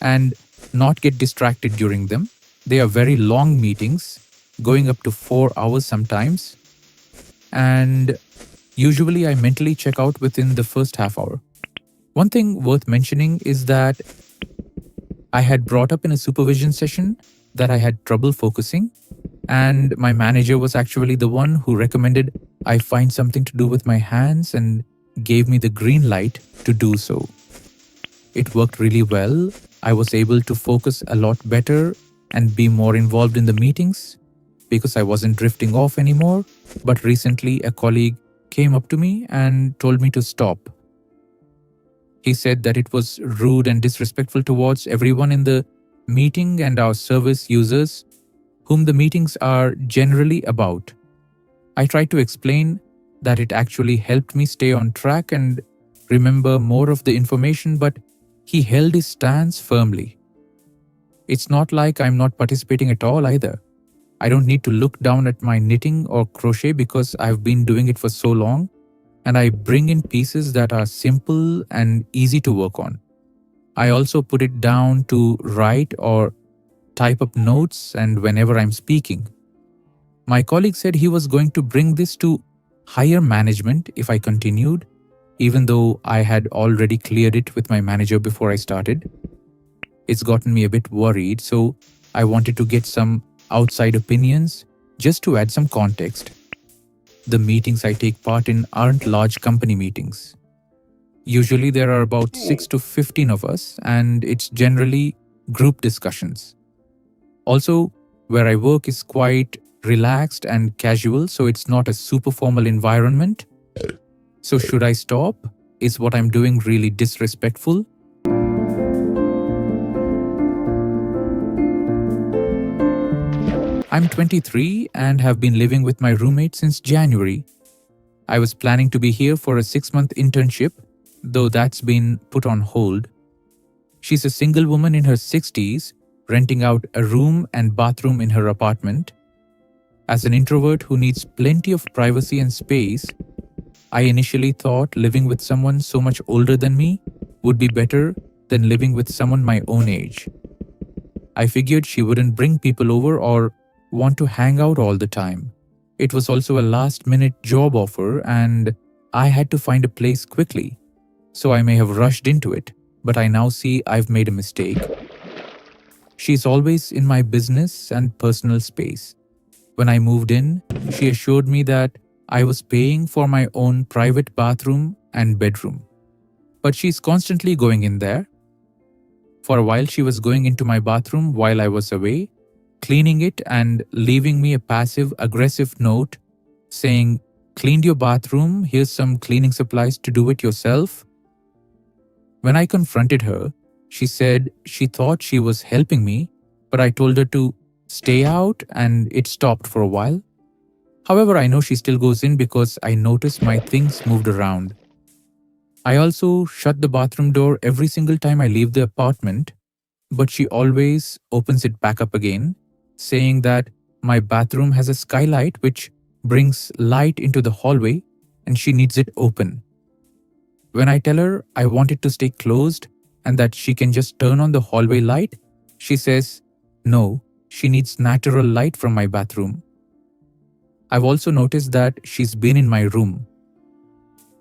and not get distracted during them. They are very long meetings, going up to 4 hours sometimes, and usually I mentally check out within the first half hour. One thing worth mentioning is that I had brought up in a supervision session that I had trouble focusing, and my manager was actually the one who recommended I find something to do with my hands and gave me the green light to do so. It worked really well. I was able to focus a lot better and be more involved in the meetings because I wasn't drifting off anymore. But recently, a colleague came up to me and told me to stop. He said that it was rude and disrespectful towards everyone in the meeting and our service users whom the meetings are generally about. I tried to explain that it actually helped me stay on track and remember more of the information, but he held his stance firmly. It's not like I'm not participating at all either. I don't need to look down at my knitting or crochet because I've been doing it for so long, and I bring in pieces that are simple and easy to work on. I also put it down to write or type up notes and whenever I'm speaking. My colleague said he was going to bring this to higher management if I continued, even though I had already cleared it with my manager before I started. It's gotten me a bit worried, so I wanted to get some outside opinions just to add some context. The meetings I take part in aren't large company meetings. Usually there are about 6 to 15 of us, and it's generally group discussions. Also, where I work is quite relaxed and casual, so it's not a super formal environment. So should I stop? Is what I'm doing really disrespectful? I'm 23 and have been living with my roommate since January. I was planning to be here for a 6-month internship, though that's been put on hold. She's a single woman in her 60s, renting out a room and bathroom in her apartment. As an introvert who needs plenty of privacy and space, I initially thought living with someone so much older than me would be better than living with someone my own age. I figured she wouldn't bring people over or want to hang out all the time. It was also a last-minute job offer and I had to find a place quickly, so I may have rushed into it, but I now see I've made a mistake. She's always in my business and personal space. When I moved in, she assured me that I was paying for my own private bathroom and bedroom. But she's constantly going in there. For a while, she was going into my bathroom while I was away, cleaning it and leaving me a passive-aggressive note saying, "Cleaned your bathroom, here's some cleaning supplies to do it yourself." When I confronted her, she said she thought she was helping me, but I told her to stay out and it stopped for a while. However, I know she still goes in because I noticed my things moved around. I also shut the bathroom door every single time I leave the apartment, but she always opens it back up again, saying that my bathroom has a skylight which brings light into the hallway and she needs it open. When I tell her I want it to stay closed and that she can just turn on the hallway light, she says no, she needs natural light from my bathroom. I've also noticed that she's been in my room.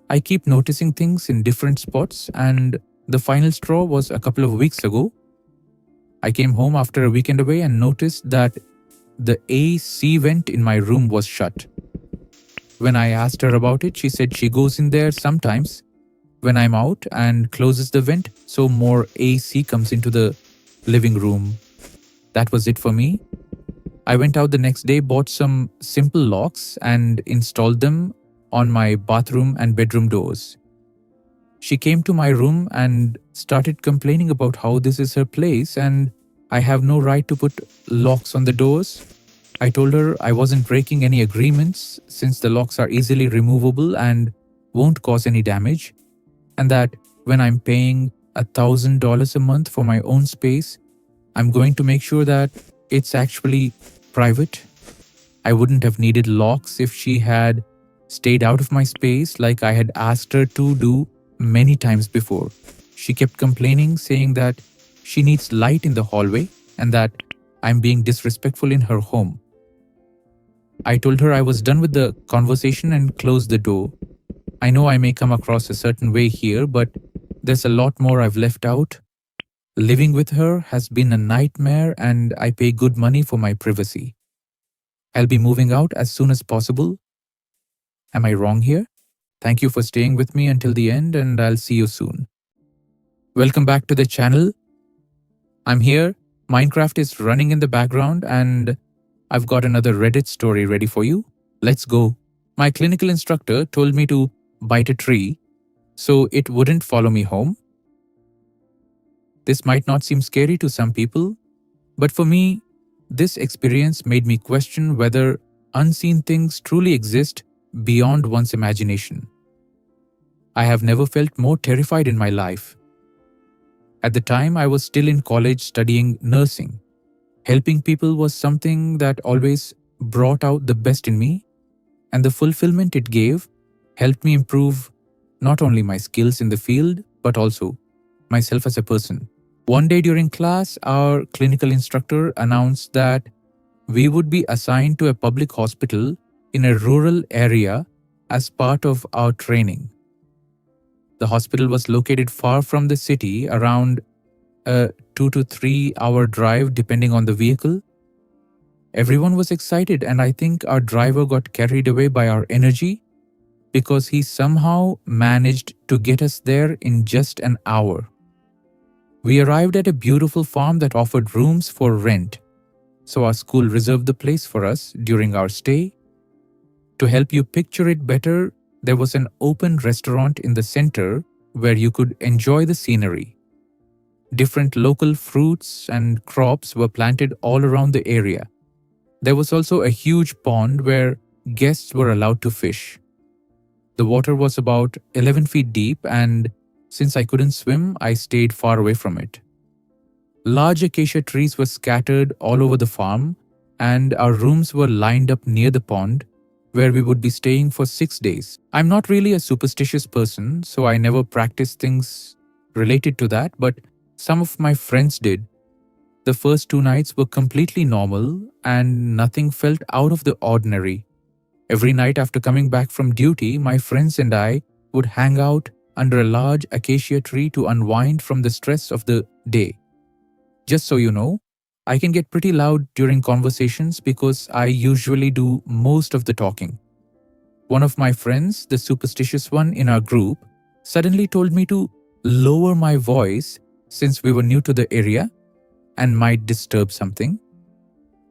I keep noticing things in different spots, and the final straw was a couple of weeks ago. I came home after a weekend away and noticed that the AC vent in my room was shut. When I asked her about it, she said she goes in there sometimes when I'm out and closes the vent so more AC comes into the living room. That was it for me. I went out the next day, bought some simple locks and installed them on my bathroom and bedroom doors. She came to my room and started complaining about how this is her place and I have no right to put locks on the doors. I told her I wasn't breaking any agreements since the locks are easily removable and won't cause any damage, and that when I'm paying $1,000 a month for my own space, I'm going to make sure that it's actually private. I wouldn't have needed locks if she had stayed out of my space like I had asked her to do many times before. She kept complaining, saying that she needs light in the hallway and that I'm being disrespectful in her home. I told her I was done with the conversation and closed the door. I know I may come across a certain way here, but there's a lot more I've left out. Living with her has been a nightmare and I pay good money for my privacy. I'll be moving out as soon as possible. Am I wrong here? Thank you for staying with me until the end and I'll see you soon. Welcome back to the channel. I'm here. Minecraft is running in the background and I've got another Reddit story ready for you. Let's go. My clinical instructor told me to bite a tree so it wouldn't follow me home. This might not seem scary to some people, but for me, This experience made me question whether unseen things truly exist beyond one's imagination. I have never felt more terrified in my life. At the time, I was still in college studying nursing. Helping people was something that always brought out the best in me, and the fulfillment it gave helped me improve not only my skills in the field, but also myself as a person. One day during class, our clinical instructor announced that we would be assigned to a public hospital in a rural area as part of our training. The hospital was located far from the city, around a 2 to 3 hour drive depending on the vehicle. Everyone was excited, and I think our driver got carried away by our energy because he somehow managed to get us there in just an hour. We arrived at a beautiful farm that offered rooms for rent, so our school reserved the place for us during our stay. To help you picture it better, there was an open restaurant in the center where you could enjoy the scenery. Different local fruits and crops were planted all around the area. There was also a huge pond where guests were allowed to fish. The water was about 11 feet deep, and since I couldn't swim, I stayed far away from it. Large acacia trees were scattered all over the farm, and our rooms were lined up near the pond, where we would be staying for 6 days. I'm not really a superstitious person, so I never practiced things related to that, but some of my friends did. The first 2 nights were completely normal, and nothing felt out of the ordinary. Every night after coming back from duty, my friends and I would hang out under a large acacia tree to unwind from the stress of the day. Just so you know, I can get pretty loud during conversations because I usually do most of the talking. One of my friends, the superstitious one in our group, suddenly told me to lower my voice since we were new to the area and might disturb something.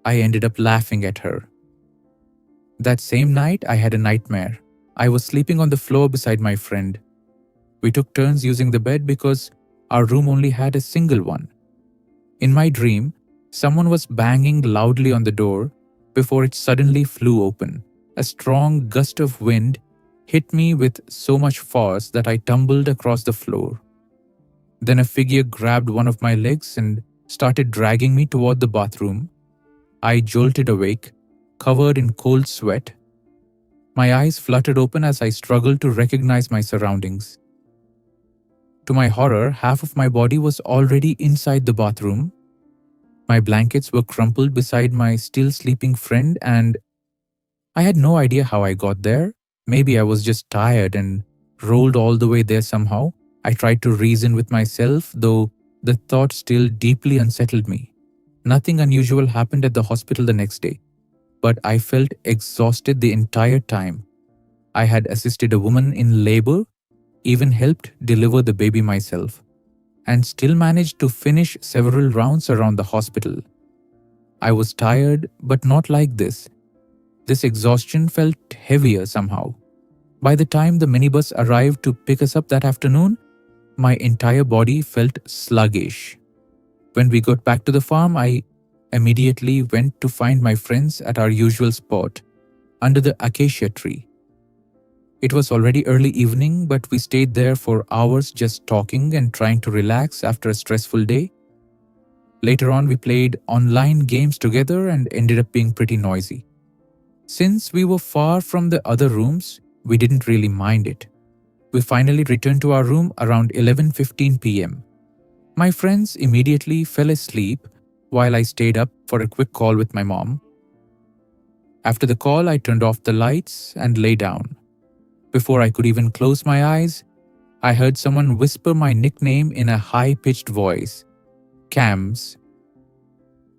I ended up laughing at her. That same night, I had a nightmare. I was sleeping on the floor beside my friend. We took turns using the bed because our room only had a single one. In my dream, someone was banging loudly on the door before it suddenly flew open. A strong gust of wind hit me with so much force that I tumbled across the floor. Then a figure grabbed one of my legs and started dragging me toward the bathroom. I jolted awake, covered in cold sweat. My eyes fluttered open as I struggled to recognize my surroundings. To my horror, half of my body was already inside the bathroom. My blankets were crumpled beside my still sleeping friend, and I had no idea how I got there. Maybe I was just tired and rolled all the way there somehow. I tried to reason with myself, though the thought still deeply unsettled me. Nothing unusual happened at the hospital the next day, but I felt exhausted the entire time. I had assisted a woman in labor, even helped deliver the baby myself, and still managed to finish several rounds around the hospital. I was tired, but not like this. This exhaustion felt heavier somehow. By the time the minibus arrived to pick us up that afternoon, my entire body felt sluggish. When we got back to the farm, I immediately went to find my friends at our usual spot, under the acacia tree. It was already early evening, but we stayed there for hours just talking and trying to relax after a stressful day. Later on, we played online games together and ended up being pretty noisy. Since we were far from the other rooms, we didn't really mind it. We finally returned to our room around 11:15 p.m. My friends immediately fell asleep while I stayed up for a quick call with my mom. After the call, I turned off the lights and lay down. Before I could even close my eyes, I heard someone whisper my nickname in a high-pitched voice, Cams.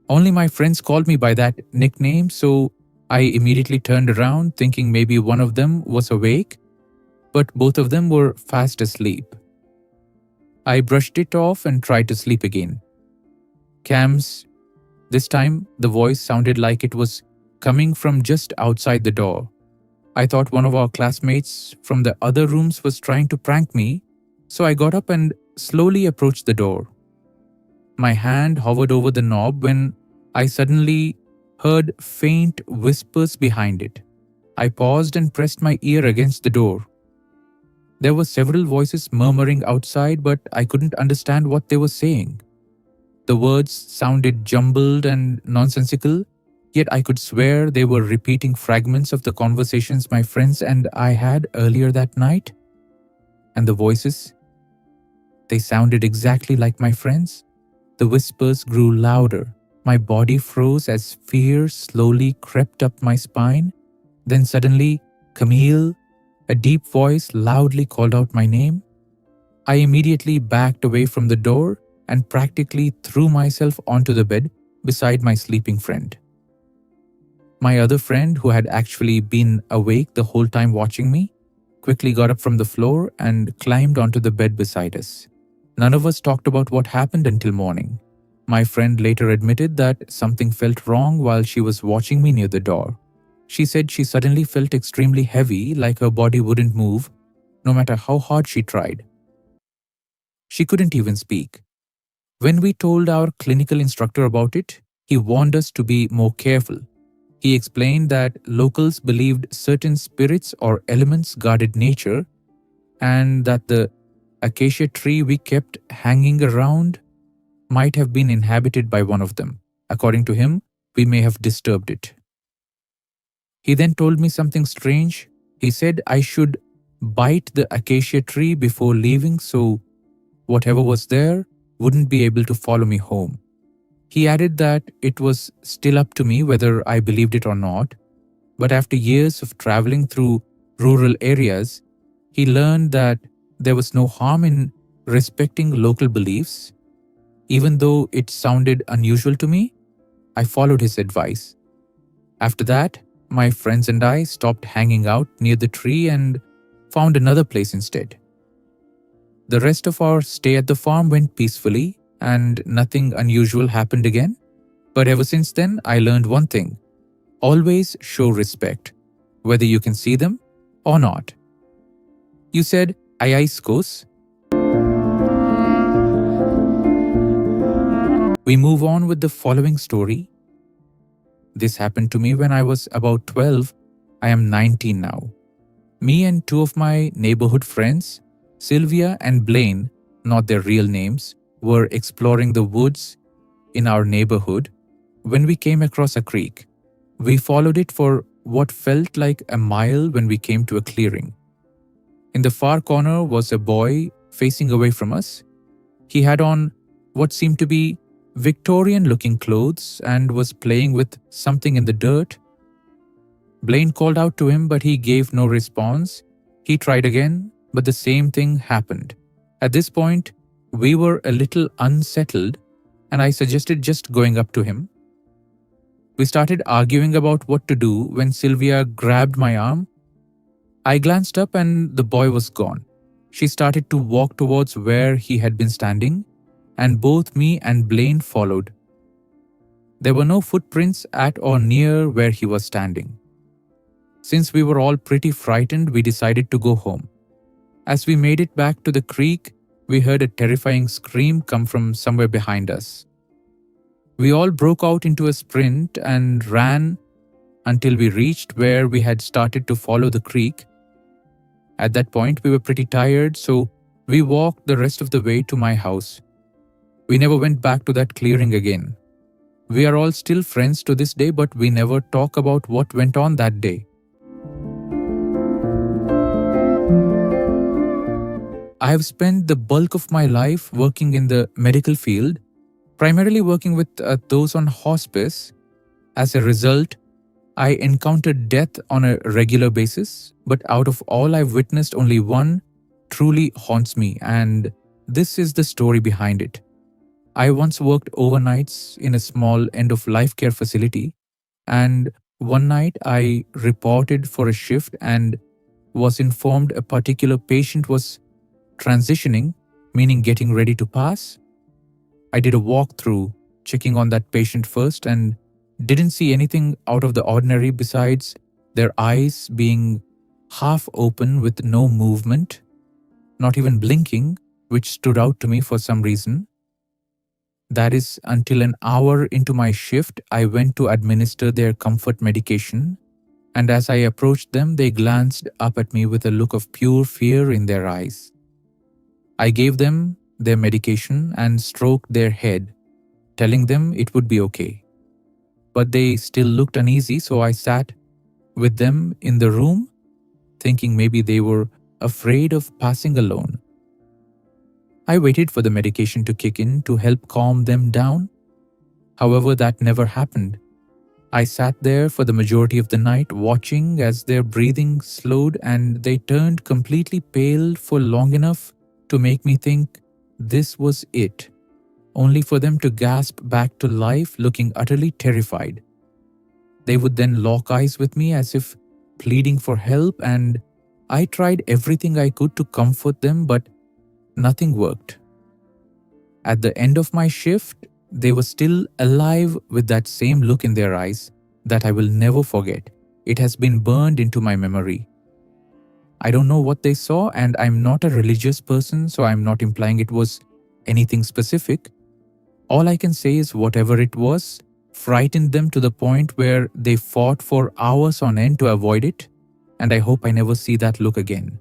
Only my friends called me by that nickname, so I immediately turned around thinking maybe one of them was awake, but both of them were fast asleep. I brushed it off and tried to sleep again. Cams. This time, the voice sounded like it was coming from just outside the door. I thought one of our classmates from the other rooms was trying to prank me, so I got up and slowly approached the door. My hand hovered over the knob when I suddenly heard faint whispers behind it. I paused and pressed my ear against the door. There were several voices murmuring outside, but I couldn't understand what they were saying. The words sounded jumbled and nonsensical, yet I could swear they were repeating fragments of the conversations my friends and I had earlier that night. And the voices, they sounded exactly like my friends. The whispers grew louder. My body froze as fear slowly crept up my spine. Then suddenly, Camille, a deep voice loudly called out my name. I immediately backed away from the door and practically threw myself onto the bed beside my sleeping friend. My other friend, who had actually been awake the whole time watching me, quickly got up from the floor and climbed onto the bed beside us. None of us talked about what happened until morning. My friend later admitted that something felt wrong while she was watching me near the door. She said she suddenly felt extremely heavy, like her body wouldn't move, no matter how hard she tried. She couldn't even speak. When we told our clinical instructor about it, he warned us to be more careful. He explained that locals believed certain spirits or elements guarded nature and that the acacia tree we kept hanging around might have been inhabited by one of them. According to him, we may have disturbed it. He then told me something strange. He said I should bite the acacia tree before leaving so whatever was there wouldn't be able to follow me home. He added that it was still up to me whether I believed it or not, but after years of traveling through rural areas, he learned that there was no harm in respecting local beliefs. Even though it sounded unusual to me, I followed his advice. After that, my friends and I stopped hanging out near the tree and found another place instead. The rest of our stay at the farm went peacefully and nothing unusual happened again. But ever since then, I learned one thing: always show respect, whether you can see them or not. You said, Ayaiskos. We move on with the following story. This happened to me when I was about 12. I am 19 now. Me and two of my neighborhood friends, Sylvia and Blaine, not their real names, were exploring the woods in our neighborhood when we came across a creek. We followed it for what felt like a mile when we came to a clearing. In the far corner was a boy facing away from us. He had on what seemed to be Victorian-looking clothes and was playing with something in the dirt. Blaine called out to him, but he gave no response. He tried again, but the same thing happened. At this point, we were a little unsettled, and I suggested just going up to him. We started arguing about what to do when Sylvia grabbed my arm. I glanced up and the boy was gone. She started to walk towards where he had been standing, and both me and Blaine followed. There were no footprints at or near where he was standing. Since we were all pretty frightened, we decided to go home. As we made it back to the creek, we heard a terrifying scream come from somewhere behind us. We all broke out into a sprint and ran until we reached where we had started to follow the creek. At that point, we were pretty tired, so we walked the rest of the way to my house. We never went back to that clearing again. We are all still friends to this day, but we never talk about what went on that day. I have spent the bulk of my life working in the medical field, primarily working with those on hospice. As a result, I encountered death on a regular basis, but out of all I've witnessed, only one truly haunts me, and this is the story behind it. I once worked overnights in a small end-of-life care facility, and one night I reported for a shift and was informed a particular patient was transitioning, meaning getting ready to pass. I did a walkthrough, checking on that patient first, and didn't see anything out of the ordinary besides their eyes being half open with no movement, not even blinking, which stood out to me for some reason. That is, until an hour into my shift, I went to administer their comfort medication, and as I approached them, they glanced up at me with a look of pure fear in their eyes. I gave them their medication and stroked their head, telling them it would be okay. But they still looked uneasy, so I sat with them in the room, thinking maybe they were afraid of passing alone. I waited for the medication to kick in to help calm them down. However, that never happened. I sat there for the majority of the night, watching as their breathing slowed and they turned completely pale for long enough to make me think this was it, only for them to gasp back to life looking utterly terrified. They would then lock eyes with me as if pleading for help, and I tried everything I could to comfort them, but nothing worked. At the end of my shift, they were still alive with that same look in their eyes that I will never forget. It has been burned into my memory. I don't know what they saw, and I'm not a religious person, so I'm not implying it was anything specific. All I can say is whatever it was frightened them to the point where they fought for hours on end to avoid it, and I hope I never see that look again.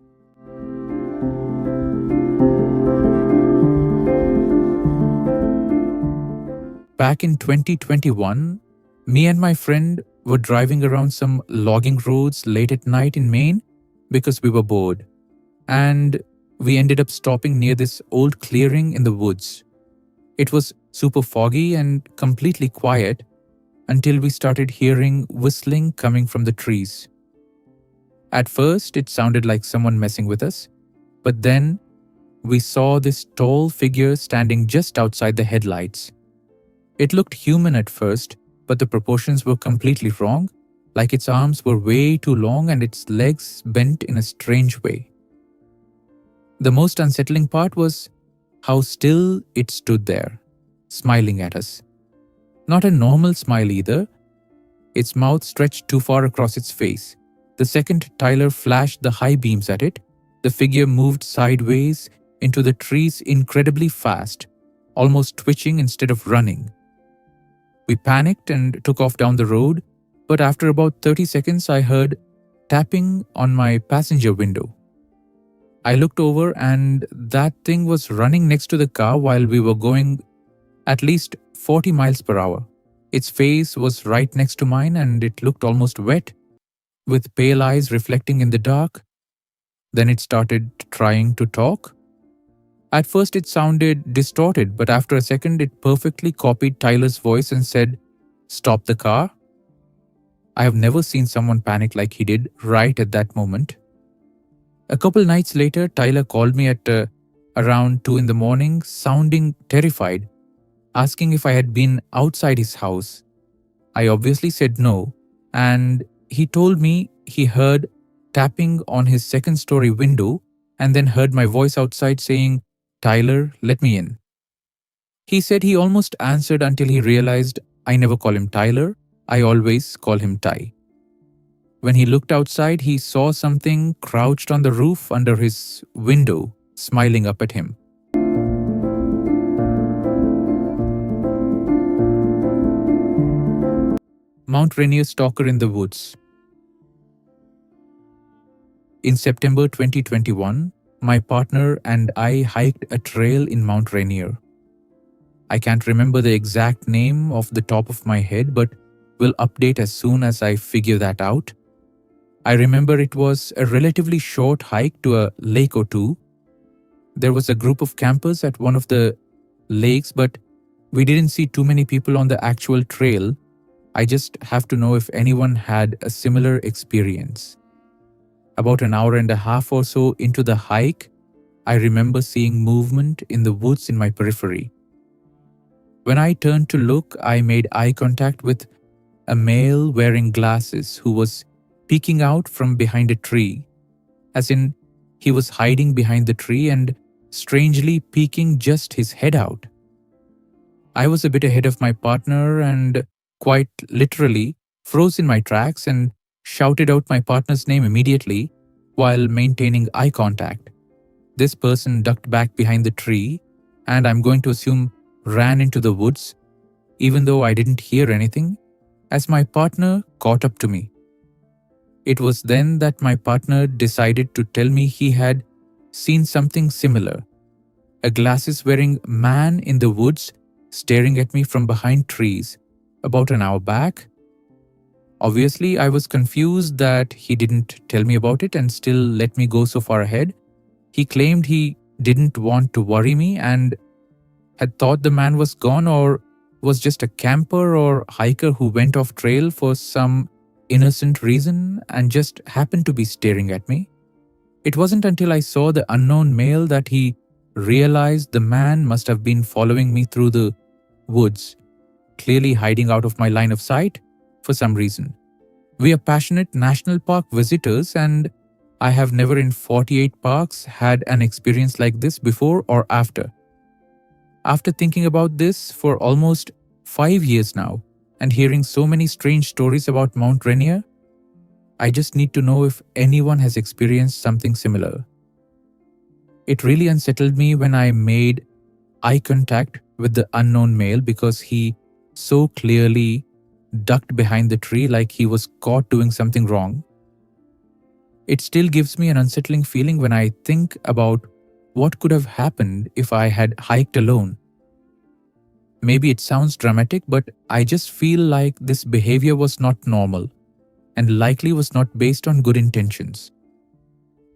Back in 2021, me and my friend were driving around some logging roads late at night in Maine because we were bored, and we ended up stopping near this old clearing in the woods. It was super foggy and completely quiet until we started hearing whistling coming from the trees. At first, it sounded like someone messing with us, but then we saw this tall figure standing just outside the headlights. It looked human at first, but the proportions were completely wrong, like its arms were way too long and its legs bent in a strange way. The most unsettling part was how still it stood there, smiling at us. Not a normal smile either. Its mouth stretched too far across its face. The second Tyler flashed the high beams at it, the figure moved sideways into the trees incredibly fast, almost twitching instead of running. We panicked and took off down the road, but after about 30 seconds I heard tapping on my passenger window. I looked over and that thing was running next to the car while we were going at least 40 miles per hour. Its face was right next to mine and it looked almost wet, with pale eyes reflecting in the dark. Then it started trying to talk. At first it sounded distorted, but after a second it perfectly copied Tyler's voice and said, "Stop the car." I have never seen someone panic like he did right at that moment. A couple nights later, Tyler called me at around 2 in the morning, sounding terrified, asking if I had been outside his house. I obviously said no, and he told me he heard tapping on his second-story window and then heard my voice outside saying, "Tyler, let me in." He said he almost answered until he realized I never call him Tyler, I always call him Ty. When he looked outside, he saw something crouched on the roof under his window, smiling up at him. Mount Rainier stalker in the woods. In September 2021, my partner and I hiked a trail in Mount Rainier. I can't remember the exact name off the top of my head, but will update as soon as I figure that out. I remember it was a relatively short hike to a lake or two. There was a group of campers at one of the lakes, but we didn't see too many people on the actual trail. I just have to know if anyone had a similar experience. About an hour and a half or so into the hike, I remember seeing movement in the woods in my periphery. When I turned to look, I made eye contact with a male wearing glasses who was peeking out from behind a tree, as in he was hiding behind the tree and strangely peeking just his head out. I was a bit ahead of my partner and quite literally froze in my tracks and shouted out my partner's name immediately while maintaining eye contact. This person ducked back behind the tree and I'm going to assume ran into the woods, even though I didn't hear anything, as my partner caught up to me. It was then that my partner decided to tell me he had seen something similar, a glasses wearing man in the woods staring at me from behind trees about an hour back. Obviously, I was confused that he didn't tell me about it and still let me go so far ahead. He claimed he didn't want to worry me and had thought the man was gone or was just a camper or hiker who went off trail for some innocent reason and just happened to be staring at me. It wasn't until I saw the unknown male that he realized the man must have been following me through the woods, clearly hiding out of my line of sight for some reason. We are passionate national park visitors, and I have never in 48 parks had an experience like this before or after. After thinking about this for almost 5 years now and hearing so many strange stories about Mount Rainier, I just need to know if anyone has experienced something similar. It really unsettled me when I made eye contact with the unknown male because he so clearly ducked behind the tree like he was caught doing something wrong. It still gives me an unsettling feeling when I think about what could have happened if I had hiked alone. Maybe it sounds dramatic, but I just feel like this behavior was not normal and likely was not based on good intentions.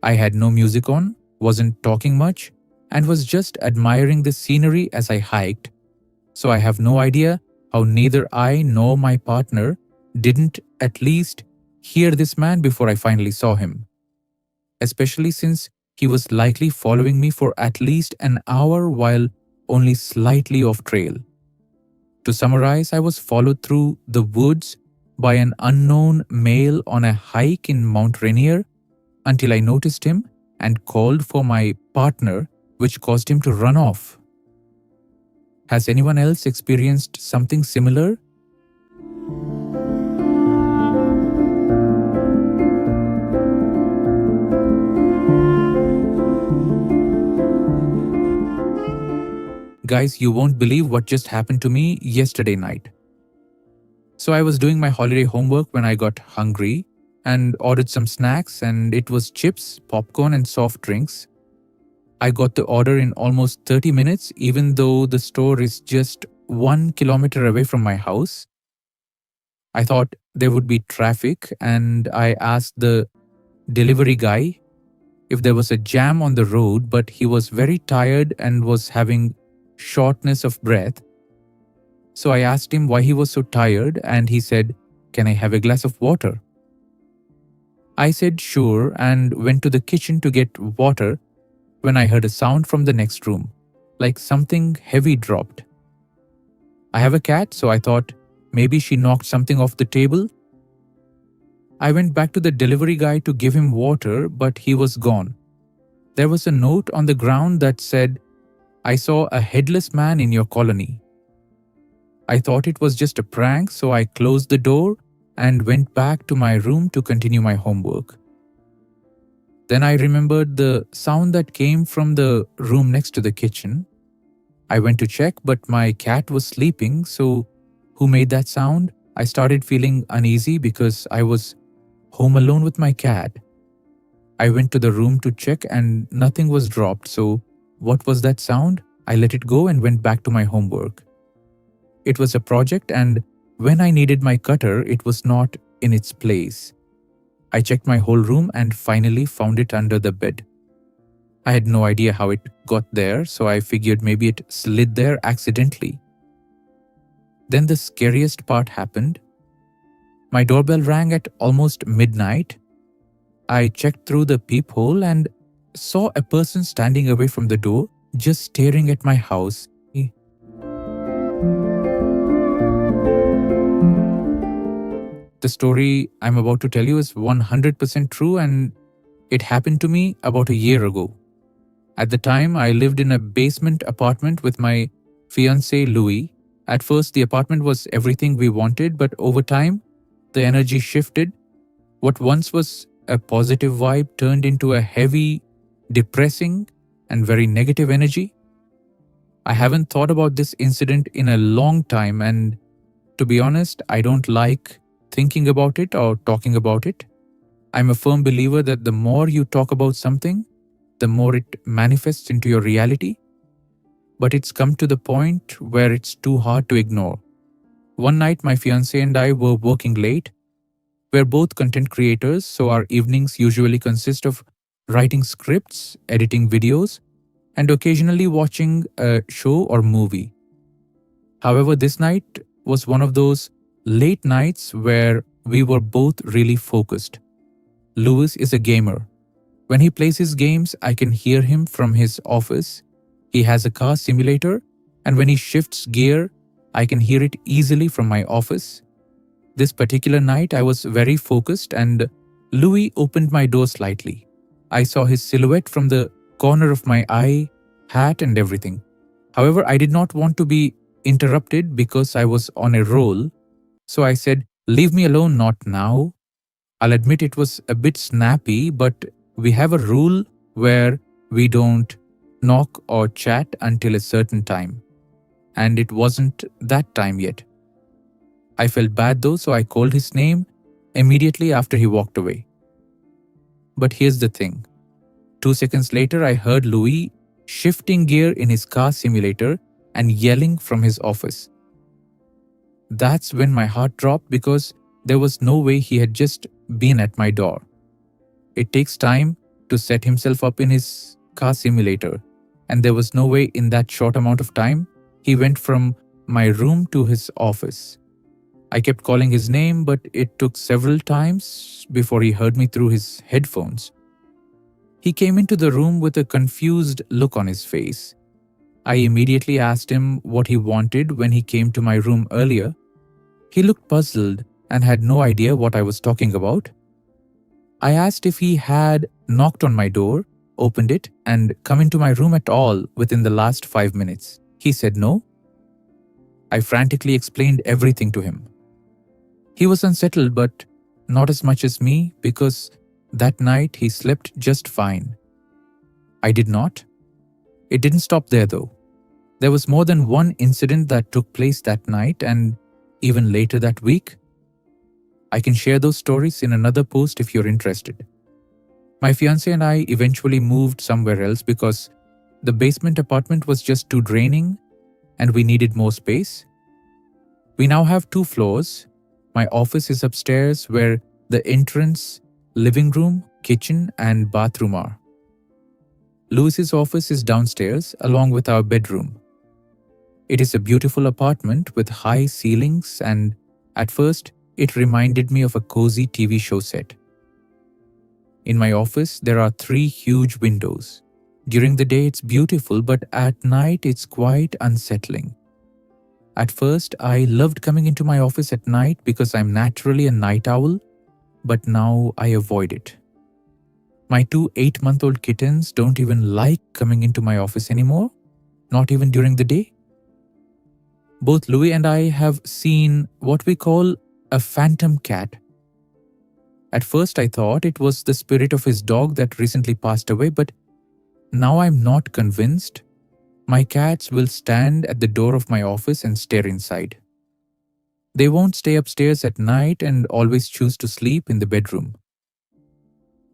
I had no music on, wasn't talking much, and was just admiring the scenery as I hiked, so I have no idea how neither I nor my partner didn't at least hear this man before I finally saw him, especially since he was likely following me for at least an hour while only slightly off trail. To summarize, I was followed through the woods by an unknown male on a hike in Mount Rainier until I noticed him and called for my partner, which caused him to run off. Has anyone else experienced something similar? Guys, you won't believe what just happened to me yesterday night. So I was doing my holiday homework when I got hungry and ordered some snacks, and it was chips, popcorn and soft drinks. I got the order in almost 30 minutes even though the store is just 1 kilometer away from my house. I thought there would be traffic and I asked the delivery guy if there was a jam on the road, but he was very tired and was having shortness of breath. So I asked him why he was so tired and he said, "Can I have a glass of water?" I said sure and went to the kitchen to get water when I heard a sound from the next room, like something heavy dropped. I have a cat, so I thought maybe she knocked something off the table. I went back to the delivery guy to give him water, but he was gone. There was a note on the ground that said, "I saw a headless man in your colony." I thought it was just a prank, so I closed the door and went back to my room to continue my homework. Then I remembered the sound that came from the room next to the kitchen. I went to check, but my cat was sleeping, so who made that sound? I started feeling uneasy because I was home alone with my cat. I went to the room to check and nothing was dropped, so what was that sound? I let it go and went back to my homework. It was a project, and when I needed my cutter, it was not in its place. I checked my whole room and finally found it under the bed. I had no idea how it got there, so I figured maybe it slid there accidentally. Then the scariest part happened. My doorbell rang at almost midnight. I checked through the peephole and saw a person standing away from the door, just staring at my house. The story I'm about to tell you is 100% true, and it happened to me about a year ago. At the time, I lived in a basement apartment with my fiancé Louis. At first, the apartment was everything we wanted, but over time, the energy shifted. What once was a positive vibe turned into a heavy, depressing, and very negative energy. I haven't thought about this incident in a long time, and to be honest, I don't like thinking about it or talking about it. I'm a firm believer that the more you talk about something, the more it manifests into your reality. But it's come to the point where it's too hard to ignore. One night, my fiance and I were working late. We're both content creators, so our evenings usually consist of writing scripts, editing videos, and occasionally watching a show or movie. However, this night was one of those late nights where we were both really focused. Lewis is a gamer. When he plays his games, I can hear him from his office. He has a car simulator, and when he shifts gear, I can hear it easily from my office. This particular night, I was very focused, and Louis opened my door slightly. I saw his silhouette from the corner of my eye, hat, and everything. However, I did not want to be interrupted because I was on a roll, so I said, "Leave me alone, not now." I'll admit it was a bit snappy, but we have a rule where we don't knock or chat until a certain time, and it wasn't that time yet. I felt bad though, so I called his name immediately after he walked away. But here's the thing. 2 seconds later, I heard Louis shifting gear in his car simulator and yelling from his office. That's when my heart dropped because there was no way he had just been at my door. It takes time to set himself up in his car simulator, and there was no way in that short amount of time he went from my room to his office. I kept calling his name, but it took several times before he heard me through his headphones. He came into the room with a confused look on his face. I immediately asked him what he wanted when he came to my room earlier. He looked puzzled and had no idea what I was talking about. I asked if he had knocked on my door, opened it, and come into my room at all within the last 5 minutes. He said no. I frantically explained everything to him. He was unsettled, but not as much as me because that night he slept just fine. I did not. It didn't stop there though. There was more than one incident that took place that night and even later that week. I can share those stories in another post if you're interested. My fiance and I eventually moved somewhere else because the basement apartment was just too draining and we needed more space. We now have 2 floors. My office is upstairs where the entrance, living room, kitchen, and bathroom are. Lewis's office is downstairs along with our bedroom. It is a beautiful apartment with high ceilings, and at first it reminded me of a cozy TV show set. In my office, there are 3 huge windows. During the day, it's beautiful, but at night, it's quite unsettling. At first, I loved coming into my office at night because I'm naturally a night owl, but now I avoid it. My 2 8-month-old kittens don't even like coming into my office anymore, not even during the day. Both Louis and I have seen what we call a phantom cat. At first, I thought it was the spirit of his dog that recently passed away, but now I'm not convinced. My cats will stand at the door of my office and stare inside. They won't stay upstairs at night and always choose to sleep in the bedroom.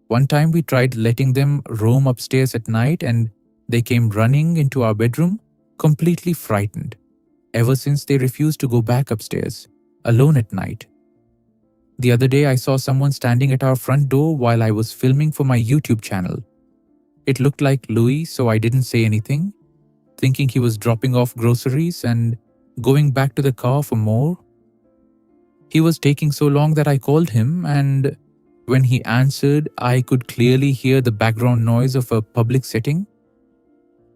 One time we tried letting them roam upstairs at night and they came running into our bedroom, completely frightened. Ever since they refused to go back upstairs, alone at night. The other day I saw someone standing at our front door while I was filming for my YouTube channel. It looked like Louis, so I didn't say anything, thinking he was dropping off groceries and going back to the car for more. He was taking so long that I called him, and when he answered, I could clearly hear the background noise of a public setting.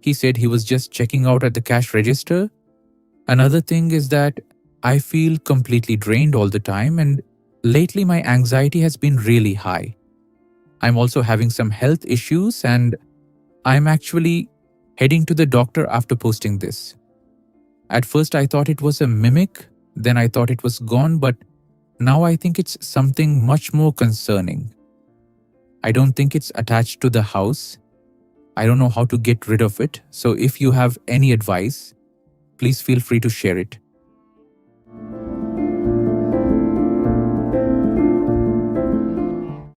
He said he was just checking out at the cash register. Another thing is that I feel completely drained all the time, and lately my anxiety has been really high. I'm also having some health issues, and I'm actually heading to the doctor after posting this. At first I thought it was a mimic, then I thought it was gone, but now I think it's something much more concerning. I don't think it's attached to the house. I don't know how to get rid of it. So if you have any advice, please feel free to share it.